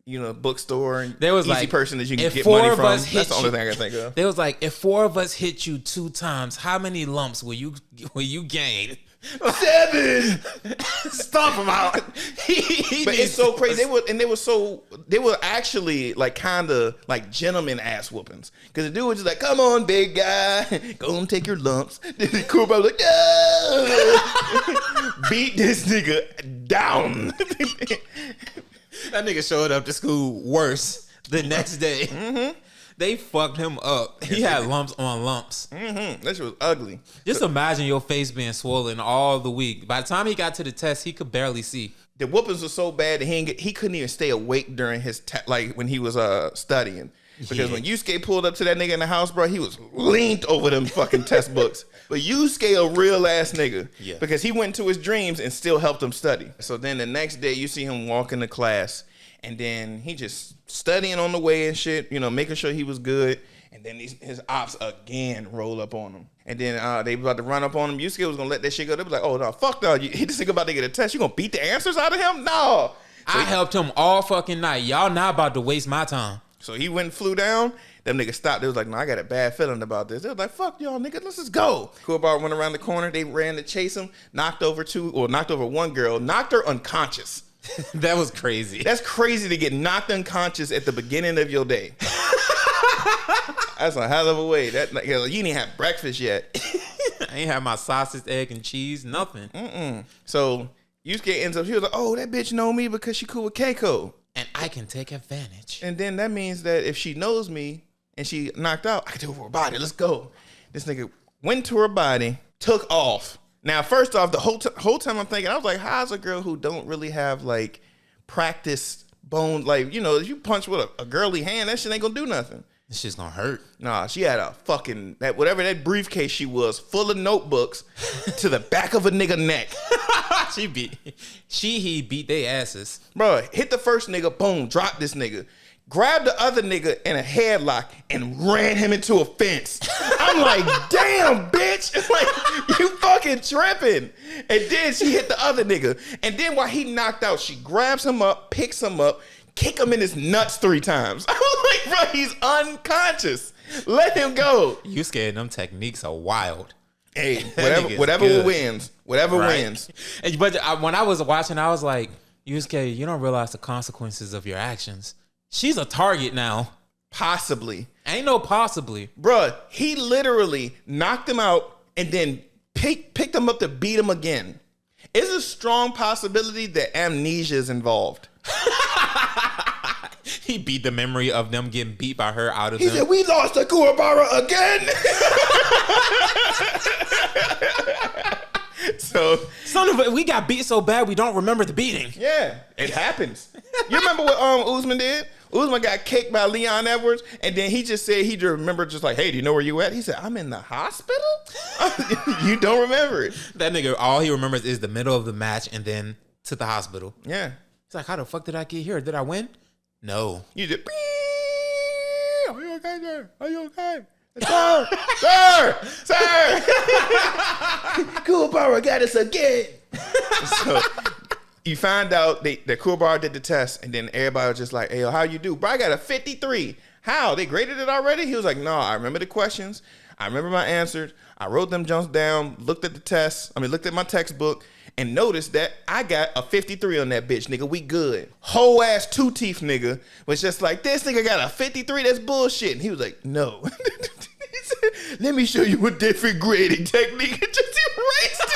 [SPEAKER 2] bookstore and
[SPEAKER 1] there was
[SPEAKER 2] easy
[SPEAKER 1] like,
[SPEAKER 2] person that you can get money from. That's the only thing I can think of.
[SPEAKER 1] There was like, if 4 of us hit you 2 times, how many lumps will you gain?
[SPEAKER 2] 7.
[SPEAKER 1] Stomp him out.
[SPEAKER 2] But it's so crazy. They were actually like kind of like gentleman ass whoopings. Because the dude was just like, come on, big guy, go and take your lumps. Then the cool was like, beat this nigga down.
[SPEAKER 1] That nigga showed up to school worse the next day.
[SPEAKER 2] Mm-hmm.
[SPEAKER 1] They fucked him up. He had lumps on lumps.
[SPEAKER 2] Mm-hmm. That shit was ugly.
[SPEAKER 1] Just imagine your face being swollen all the week. By the time he got to the test, he could barely see.
[SPEAKER 2] The whoopings were so bad that he couldn't even stay awake during his when he was studying. Because when Yusuke pulled up to that nigga in the house, bro, he was leaned over them fucking test books. But Yusuke a real ass nigga.
[SPEAKER 1] Yeah.
[SPEAKER 2] Because he went into his dreams and still helped him study. So then the next day you see him walk into class and then he just studying on the way and shit, making sure he was good. And then his ops again roll up on him. And then they about to run up on him. Yusuke was going to let that shit go. They was like, oh, no, fuck no. He just think about to get a test. You going to beat the answers out of him? No.
[SPEAKER 1] I helped him all fucking night. Y'all not about to waste my time.
[SPEAKER 2] So he went and flew down. Them niggas stopped. They was like, no, I got a bad feeling about this. They was like, fuck y'all, nigga, let's just go. Kuwabara went around the corner. They ran to chase him, knocked over one girl, knocked her unconscious.
[SPEAKER 1] That was crazy.
[SPEAKER 2] That's crazy to get knocked unconscious at the beginning of your day. That's a hell of a way. You didn't have breakfast yet.
[SPEAKER 1] I ain't have my sausage, egg, and cheese, nothing.
[SPEAKER 2] So Yusuke ends up, he was like, oh, that bitch know me because she cool with Keiko.
[SPEAKER 1] And I can take advantage.
[SPEAKER 2] And then that means that if she knows me and she knocked out, I can do it for her body. Let's go. This nigga went to her body, took off. Now, first off, the whole time I'm thinking, I was like, how's a girl who don't really have like practice bone, like, if you punch with a girly hand, that shit ain't gonna do nothing.
[SPEAKER 1] This shit's gonna hurt.
[SPEAKER 2] Nah, she had a fucking, whatever that briefcase she was, full of notebooks to the back of a nigga neck.
[SPEAKER 1] He beat they asses.
[SPEAKER 2] Bro, hit the first nigga, boom, drop this nigga. Grabbed the other nigga in a headlock and ran him into a fence. I'm like, damn, bitch. It's like, you fucking tripping. And then she hit the other nigga. And then while he knocked out, she grabs him up, picks him up, kick him in his nuts 3 times. I'm like, bro, he's unconscious. Let him go.
[SPEAKER 1] Yusuke and them techniques are wild.
[SPEAKER 2] Hey, whatever wins. Whatever wins.
[SPEAKER 1] But when I was watching, I was like, Yusuke, you don't realize the consequences of your actions. She's a target now.
[SPEAKER 2] Possibly.
[SPEAKER 1] Ain't no possibly.
[SPEAKER 2] Bruh, he literally knocked him out and then picked him up to beat him again. It's a strong possibility that amnesia is involved.
[SPEAKER 1] He beat the memory of them getting beat by her out of
[SPEAKER 2] He said, we lost to Kuwabara again. So,
[SPEAKER 1] we got beat so bad we don't remember the beating.
[SPEAKER 2] Yeah, it happens. You remember what Usman did? Usman got kicked by Leon Edwards, and then he just said he remembered just like, hey, do you know where you at? He said, I'm in the hospital? You don't remember it.
[SPEAKER 1] That nigga, all he remembers is the middle of the match and then to the hospital.
[SPEAKER 2] Yeah.
[SPEAKER 1] It's like, how the fuck did I get here? Did I win? No.
[SPEAKER 2] You just, are you okay, sir? Are you okay? Sir! Sir! Kuwabara got us again. So you find out that Kuwabara did the test, and then everybody was just like, hey, yo, how you do? Bro, I got a 53. How? They graded it already? He was like, no, I remember the questions. I remember my answers. I wrote them jumps down, looked at my textbook, and noticed that I got a 53 on that bitch, nigga. We good. Whole ass 2 teeth nigga was just like, this nigga got a 53. That's bullshit. And he was like, no. He said, let me show you a different grading technique. And just erased it.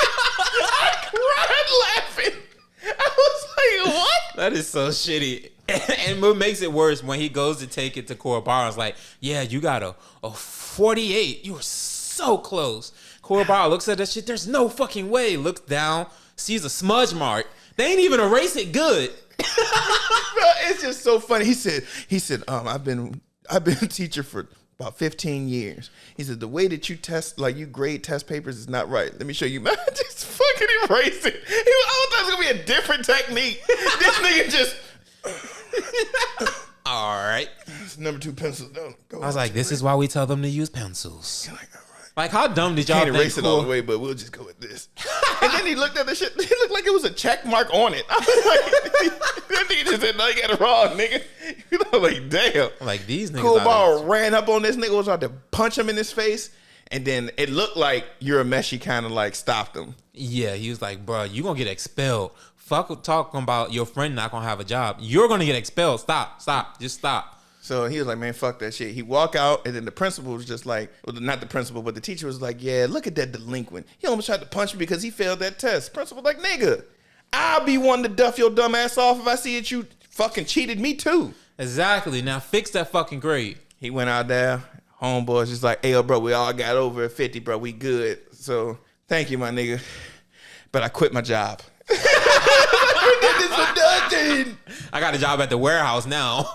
[SPEAKER 2] I cried laughing. I was like, what?
[SPEAKER 1] That is so shitty. And what makes it worse, when he goes to take it to Kuwabara, it's like, yeah, you got a 48. You were so close. Kuwabara looks at that shit. There's no fucking way. Looks down, sees a smudge mark. They ain't even erase it good.
[SPEAKER 2] Bro, it's just so funny. He said, I've been a teacher for about 15 years. He said, the way that you test, like you grade test papers is not right. Let me show you. Just fucking erase it. I thought it was going to be a different technique. This nigga just.
[SPEAKER 1] All right.
[SPEAKER 2] It's number 2 pencils.
[SPEAKER 1] I was like, this is why we tell them to use pencils.
[SPEAKER 2] Like, all right.
[SPEAKER 1] Like, how dumb did y'all
[SPEAKER 2] Can't
[SPEAKER 1] think?
[SPEAKER 2] erase it all the way, but we'll just go with this. And then he looked at the shit. It looked like it was a check mark on it. I was like, that nigga just said, no, you got it wrong, nigga. You know, like, damn.
[SPEAKER 1] Like, these niggas.
[SPEAKER 2] Cool Ball ran up on this nigga, was about to punch him in his face. And then it looked like Urameshi kind of like stopped him.
[SPEAKER 1] Yeah, he was like, bro, you gonna get expelled. Fuck talking about your friend not gonna have a job. You're gonna get expelled. Stop. Just stop.
[SPEAKER 2] So he was like, man, fuck that shit. He walked out, and then the principal was just like, well, not the principal, but the teacher was like, yeah, look at that delinquent. He almost tried to punch me because he failed that test. Principal like, nigga, I'll be one to duff your dumb ass off if I see that you fucking cheated me too.
[SPEAKER 1] Exactly. Now fix that fucking grade.
[SPEAKER 2] He went out there. Homeboys just like, hey, bro, we all got over at 50, bro. We good. So thank you, my nigga. But I quit my job.
[SPEAKER 1] I got a job at the warehouse now.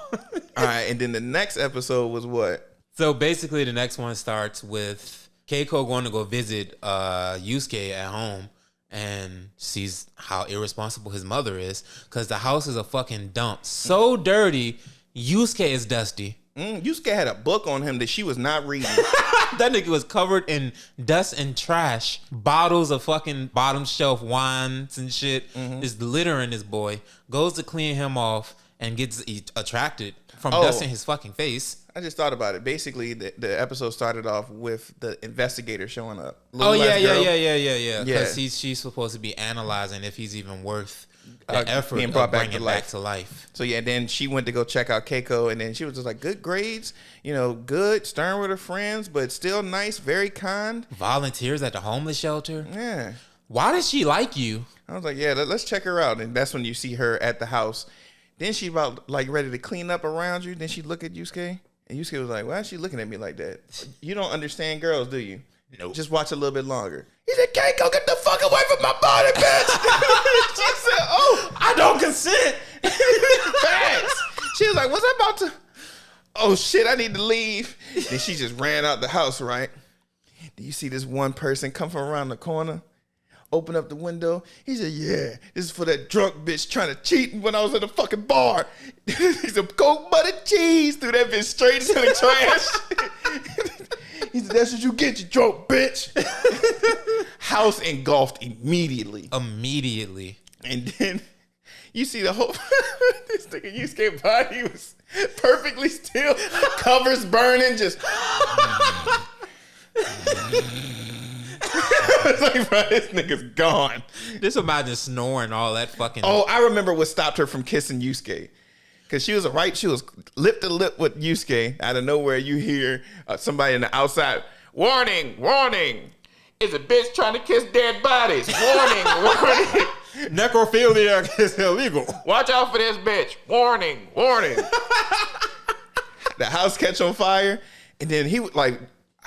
[SPEAKER 2] All right, and then the next episode was what?
[SPEAKER 1] So basically, the next one starts with Keiko going to go visit Yusuke at home and sees how irresponsible his mother is because the house is a fucking dump. So dirty, Yusuke is dusty.
[SPEAKER 2] Yusuke had a book on him that she was not reading.
[SPEAKER 1] That nigga was covered in dust and trash. Bottles of fucking bottom shelf wines and shit. Just littering this boy. Goes to clean him off and gets attracted from dust in his fucking face.
[SPEAKER 2] I just thought about it. Basically, the episode started off with the investigator showing up.
[SPEAKER 1] Yeah. Because she's supposed to be analyzing if he's even worth the effort
[SPEAKER 2] being
[SPEAKER 1] of
[SPEAKER 2] brought
[SPEAKER 1] bringing back to life.
[SPEAKER 2] So yeah, then she went to go check out Keiko, and then she was just like, good grades, good, stern with her friends, but still nice, very kind.
[SPEAKER 1] Volunteers at the homeless shelter.
[SPEAKER 2] Yeah.
[SPEAKER 1] Why does she like you?
[SPEAKER 2] I was like, yeah, let's check her out. And that's when you see her at the house. Then she about like ready to clean up around you. Then she look at Yusuke, and Yusuke was like, why is she looking at me like that? You don't understand girls, do you?
[SPEAKER 1] Nope.
[SPEAKER 2] Just watch a little bit longer. He said, Keiko, get the fuck away from my body, bitch. She said, oh,
[SPEAKER 1] I don't consent.
[SPEAKER 2] Facts. She was like, what's I about to? Oh shit, I need to leave. Then she just ran out the house, right? Do you see this one person come from around the corner? Open up the window. He said, yeah, this is for that drunk bitch trying to cheat when I was at the fucking bar. He said, Coke, butter, cheese. Threw that bitch straight into the trash. He said, that's what you get, you drunk bitch. House engulfed immediately. And then you see the whole, this nigga Yusuke body was perfectly still. Covers burning, just. It's like, bro, this nigga's gone.
[SPEAKER 1] Just imagine snoring all that fucking.
[SPEAKER 2] Oh, I remember what stopped her from kissing Yusuke. Because she was lip to lip with Yusuke. Out of nowhere, you hear somebody in the outside, warning, warning. It's a bitch trying to kiss dead bodies. Warning, warning.
[SPEAKER 1] Necrophilia is illegal.
[SPEAKER 2] Watch out for this bitch. Warning, warning. The house catch on fire. And then he like,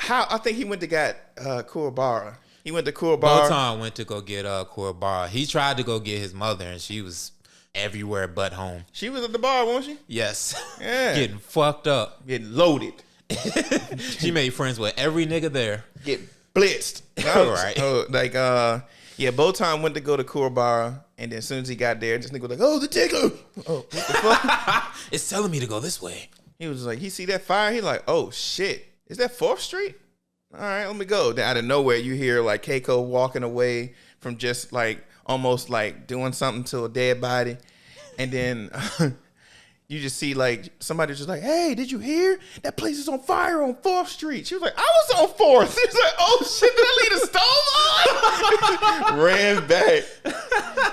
[SPEAKER 2] I think he went to get Kuwabara. He went to Kuwabara.
[SPEAKER 1] Botan went to go get Kuwabara. He tried to go get his mother, and she was everywhere but home.
[SPEAKER 2] She was at the bar, wasn't she?
[SPEAKER 1] Yes.
[SPEAKER 2] Yeah.
[SPEAKER 1] Getting fucked up.
[SPEAKER 2] Getting loaded.
[SPEAKER 1] She made friends with every nigga there.
[SPEAKER 2] Get blitzed.
[SPEAKER 1] Right.
[SPEAKER 2] Botan went to go to Kuwabara, and then as soon as he got there, this nigga was like, oh, the tickler. Oh, what the fuck?
[SPEAKER 1] It's telling me to go this way.
[SPEAKER 2] He was like, he see that fire? He like, oh, shit. Is that 4th Street? All right, let me go. Then out of nowhere, you hear like Keiko walking away from just like almost like doing something to a dead body. And then you just see like somebody just like, hey, did you hear? That place is on fire on 4th Street. She was like, I was on 4th. She was like, oh shit, did I leave the stove on? Ran back.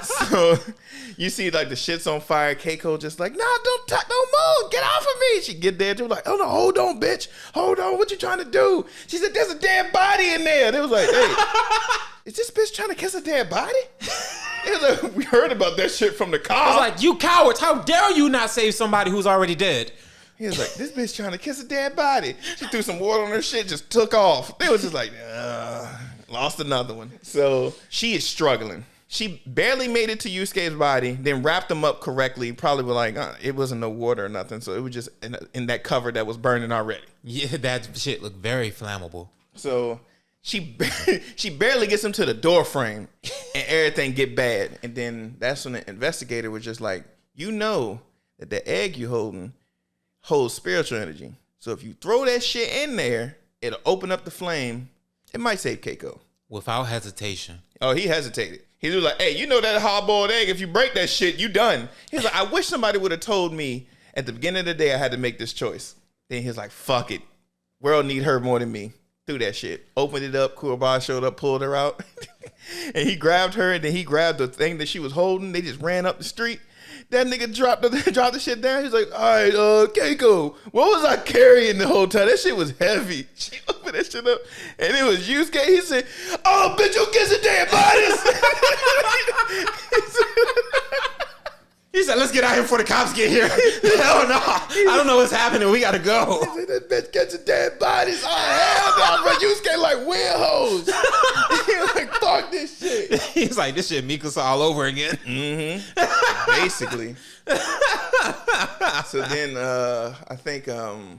[SPEAKER 2] So you see like the shit's on fire. Keiko just like, nah, don't move. Get off of me. She get there. She was like, oh no, hold on, bitch. Hold on. What you trying to do? She said, there's a dead body in there. They was like, hey, is this bitch trying to kiss a dead body? It was like, we heard about that shit from the car.
[SPEAKER 1] I was like, you cowards, how dare you not save somebody who's already dead?
[SPEAKER 2] He was like, this bitch trying to kiss a dead body. She threw some water on her shit, just took off. They was just like, lost another one. So she is struggling. She barely made it to Yusuke's body, then wrapped him up correctly. Probably was like, it wasn't no water or nothing. So it was just in that cover that was burning already.
[SPEAKER 1] Yeah, that shit looked very flammable.
[SPEAKER 2] So she barely gets him to the door frame and everything get bad. And then that's when the investigator was just like, you know that the egg you holding holds spiritual energy. So if you throw that shit in there, it'll open up the flame. It might save Keiko.
[SPEAKER 1] Without hesitation.
[SPEAKER 2] Oh, he hesitated. He was like, hey, you know that hard-boiled egg, if you break that shit, you done. He was like, I wish somebody would have told me at the beginning of the day I had to make this choice. Then he was like, fuck it. World need her more than me. Threw that shit. Opened it up. Kuwabara showed up, pulled her out. And he grabbed her, and then he grabbed the thing that she was holding. They just ran up the street. That nigga dropped the shit down. He's like, all right, Keiko, what was I carrying the whole time? That shit was heavy. She opened that shit up, and it was Yusuke. He said, oh, bitch, you kiss a dead bodies.
[SPEAKER 1] He said, let's get out here before the cops get here. Hell no. I don't know what's happening. We got to go.
[SPEAKER 2] He said, that bitch gets a dead bodies. Oh, hell no, bro. Yusuke like weird hoes. He was like, fuck this shit.
[SPEAKER 1] He's like, this shit Mikasa all over again.
[SPEAKER 2] Mm-hmm. Basically. So then I think,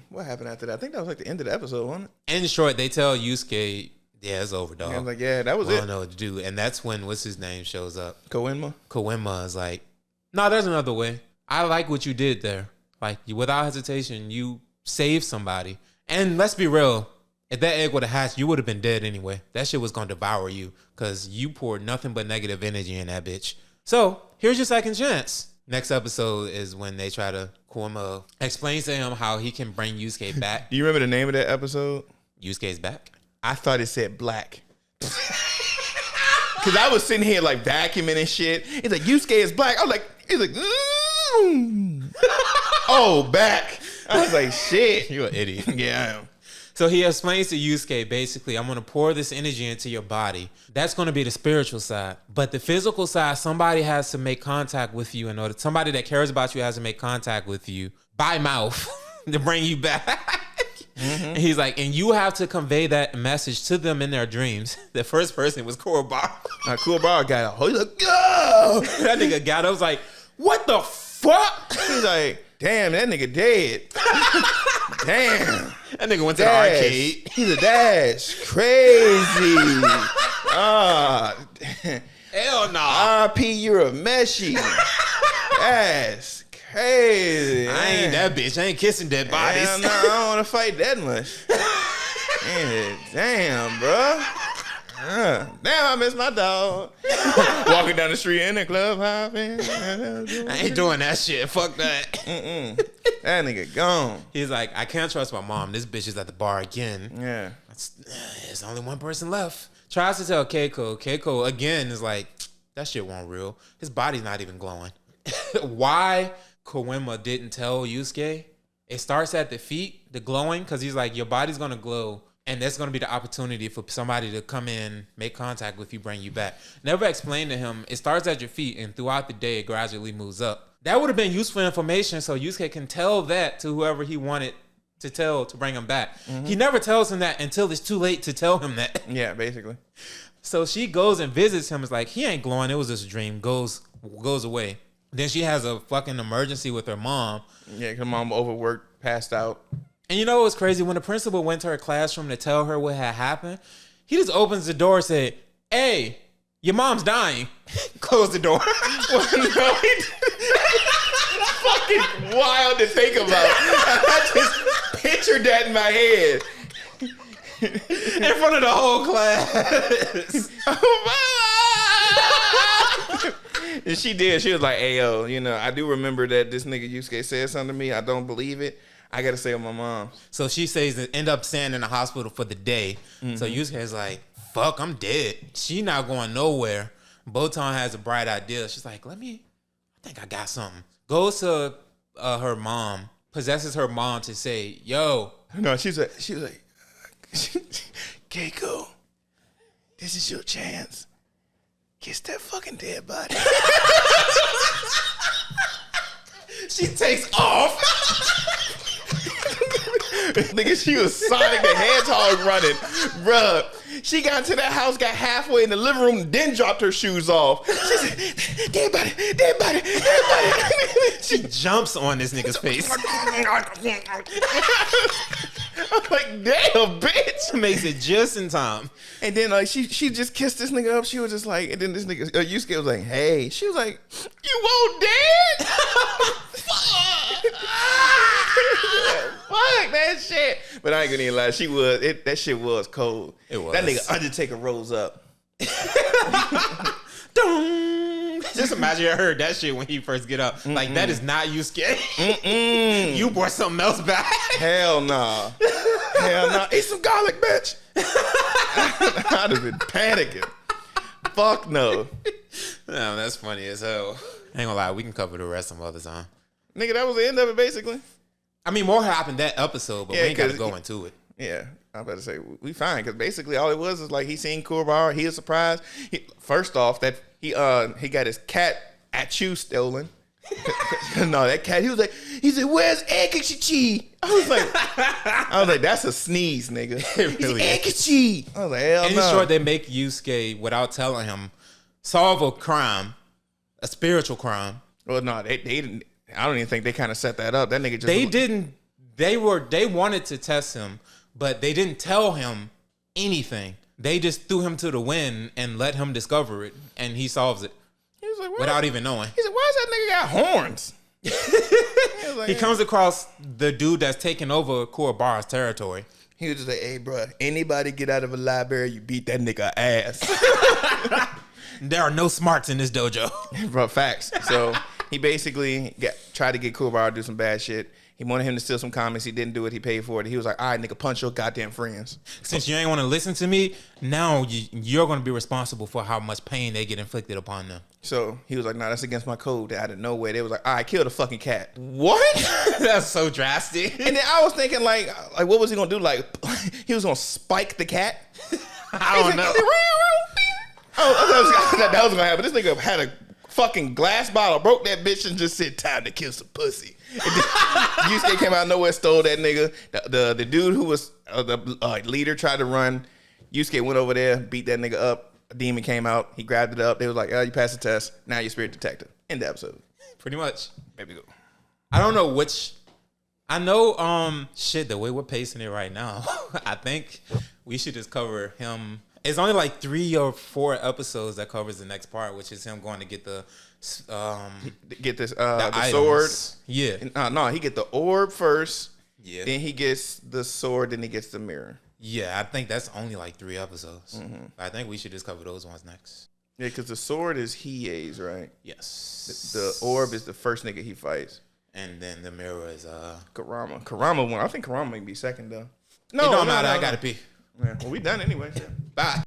[SPEAKER 2] what happened after that? I think that was like the end of the episode, wasn't it?
[SPEAKER 1] In short, they tell Yusuke, yeah, it's over, dog.
[SPEAKER 2] I was like, yeah, that was
[SPEAKER 1] we
[SPEAKER 2] it.
[SPEAKER 1] don't know what to do. And that's when, what's his name, shows up.
[SPEAKER 2] Koenma
[SPEAKER 1] is like, no, there's another way. I like what you did there. Like, without hesitation, you saved somebody. And let's be real, if that egg would have hatched, you would have been dead anyway. That shit was going to devour you because you poured nothing but negative energy in that bitch. So, here's your second chance. Next episode is when they try to, Koenma explains to him how he can bring Yusuke back.
[SPEAKER 2] Do you remember the name of that episode?
[SPEAKER 1] Yusuke's back.
[SPEAKER 2] I thought it said black. Because I was sitting here like vacuuming and shit. He's like, Yusuke is black. I was like, he's like, oh, back. I was like, shit.
[SPEAKER 1] You an idiot.
[SPEAKER 2] Yeah, I am.
[SPEAKER 1] So he explains to Yusuke, basically, I'm going to pour this energy into your body. That's going to be the spiritual side. But the physical side, somebody has to make contact with you in order. Somebody that cares about you has to make contact with you by mouth to bring you back. Mm-hmm. And he's like, and you have to convey that message to them in their dreams. The first person was Kuwabara.
[SPEAKER 2] Kuwabara got out. He's like, go!
[SPEAKER 1] That nigga got up. I was like, what the fuck?
[SPEAKER 2] He's like, damn, that nigga dead. Damn.
[SPEAKER 1] That nigga went to the arcade.
[SPEAKER 2] He's a dash. Crazy.
[SPEAKER 1] Hell no.
[SPEAKER 2] R.P. Urameshi. That's crazy.
[SPEAKER 1] I ain't that bitch. I ain't kissing dead bodies.
[SPEAKER 2] Hell no, I don't want to fight that much. Damn, bro. Damn, I miss my dog. Walking down the street in the club.
[SPEAKER 1] I ain't doing that shit. Fuck that.
[SPEAKER 2] That nigga gone.
[SPEAKER 1] He's like, I can't trust my mom. This bitch is at the bar again.
[SPEAKER 2] Yeah.
[SPEAKER 1] There's only one person left. Tries to tell Keiko. Keiko, again, is like, that shit wasn't real. His body's not even glowing. Why Koenma didn't tell Yusuke? It starts at the feet, the glowing, because he's like, your body's going to glow. And that's going to be the opportunity for somebody to come in, make contact with you, bring you back. Never explained to him, it starts at your feet, and throughout the day, it gradually moves up. That would have been useful information so Yusuke can tell that to whoever he wanted to tell to bring him back. Mm-hmm. He never tells him that until it's too late to tell him that.
[SPEAKER 2] Yeah, basically.
[SPEAKER 1] So she goes and visits him. It's like, he ain't glowing. It was just a dream. Goes away. Then she has a fucking emergency with her mom.
[SPEAKER 2] Yeah, because her mom overworked, passed out.
[SPEAKER 1] And you know what's crazy? When the principal went to her classroom to tell her what had happened, he just opens the door and said, hey, your mom's dying. Close the door.
[SPEAKER 2] Well, no, fucking wild to think about. I just pictured that in my head.
[SPEAKER 1] In front of the whole class.
[SPEAKER 2] And she did. She was like, hey, yo, you know, I do remember that this nigga Yusuke said something to me. I don't believe it. I got to stay with my mom.
[SPEAKER 1] So she says that end up staying in the hospital for the day. Mm-hmm. So Yusuke's like, fuck, I'm dead. She not going nowhere. Botan has a bright idea. She's like, I think I got something. Goes to her mom, possesses her mom to say, yo.
[SPEAKER 2] No, she was like, Keiko, this is your chance. Kiss that fucking dead body.
[SPEAKER 1] She takes off.
[SPEAKER 2] Nigga, she was Sonic the Hedgehog running. Bruh. She got into that house, got halfway in the living room, then dropped her shoes off. She said, dead body.
[SPEAKER 1] She jumps on this nigga's face.
[SPEAKER 2] I'm like, damn, bitch.
[SPEAKER 1] Makes it just in time.
[SPEAKER 2] And then like she just kissed this nigga up. She was just like, and then this nigga Yusuke was like, hey. She was like, you won't dead? Fuck that shit. But I ain't gonna even lie, that shit was cold.
[SPEAKER 1] It was.
[SPEAKER 2] That nigga Undertaker rose up.
[SPEAKER 1] Just imagine I heard that shit when he first get up. Like, that is not Yusuke. You brought something else back.
[SPEAKER 2] Hell nah. Hell nah. Eat some garlic, bitch. I'd have been panicking. Fuck no.
[SPEAKER 1] No, that's funny as hell. I ain't gonna lie, we can cover the rest some other time.
[SPEAKER 2] Nigga, that was the end of it, basically.
[SPEAKER 1] I mean, more happened that episode, but we ain't got to go into it.
[SPEAKER 2] Yeah, I'm about to say, we fine, because basically all it was is like he seen Kuwabara, he was surprised. First off, that he got his cat Achu stolen. No, that cat, he said, where's Ekichi? I was like, that's a sneeze, nigga.
[SPEAKER 1] It really
[SPEAKER 2] Ekichi. I was like, hell no.
[SPEAKER 1] And in short, they make Yusuke, without telling him, solve a crime, a spiritual crime.
[SPEAKER 2] Well, no, they didn't. I don't even think they kind of set that up. That nigga just...
[SPEAKER 1] They didn't. They wanted to test him, but they didn't tell him anything. They just threw him to the wind and let him discover it, and he solves it.
[SPEAKER 2] He was like,
[SPEAKER 1] without even knowing.
[SPEAKER 2] He said, why does that nigga got horns?
[SPEAKER 1] He comes across the dude that's taking over Kuwabara's territory.
[SPEAKER 2] He was just like, hey, bro, anybody get out of a library, you beat that nigga ass.
[SPEAKER 1] There are no smarts in this dojo.
[SPEAKER 2] Bro, facts. So he basically tried to get Kuwabara to do some bad shit. He wanted him to steal some comics. He didn't do it. He paid for it. He was like, all right, nigga, punch your goddamn friends.
[SPEAKER 1] Since you ain't want to listen to me, now you're going to be responsible for how much pain they get inflicted upon them.
[SPEAKER 2] So he was like, nah, that's against my code. Out of nowhere, they was like, all right, kill the fucking cat. What?
[SPEAKER 1] That's so drastic.
[SPEAKER 2] And then I was thinking, like what was he going to do? Like, he was going to spike the cat?
[SPEAKER 1] I don't know.
[SPEAKER 2] That was going to happen. This nigga had a fucking glass bottle, broke that bitch, and just said, time to kill some pussy. Yusuke came out of nowhere, stole that nigga. The dude who was the leader tried to run. Yusuke went over there, beat that nigga up. A demon came out. He grabbed it up. They was like, oh, you passed the test. Now you're spirit detective. End the episode.
[SPEAKER 1] Pretty much.
[SPEAKER 2] Maybe go.
[SPEAKER 1] I don't know which. I know, shit, the way we're pacing it right now, I think we should just cover him. It's only like 3 or 4 episodes that covers the next part, which is him going to get the
[SPEAKER 2] sword.
[SPEAKER 1] Yeah.
[SPEAKER 2] No, he get the orb first.
[SPEAKER 1] Yeah.
[SPEAKER 2] Then he gets the sword. Then he gets the mirror.
[SPEAKER 1] Yeah, I think that's only like 3 episodes. Mm-hmm. I think we should just cover those ones next.
[SPEAKER 2] Yeah, because the sword is Hiei's, right?
[SPEAKER 1] Yes.
[SPEAKER 2] The orb is the first nigga he fights.
[SPEAKER 1] And then the mirror is
[SPEAKER 2] Kurama. Kurama won. I think Kurama may be second though.
[SPEAKER 1] No, it don't matter. I gotta pee.
[SPEAKER 2] Yeah, well, we done anyway. Bye.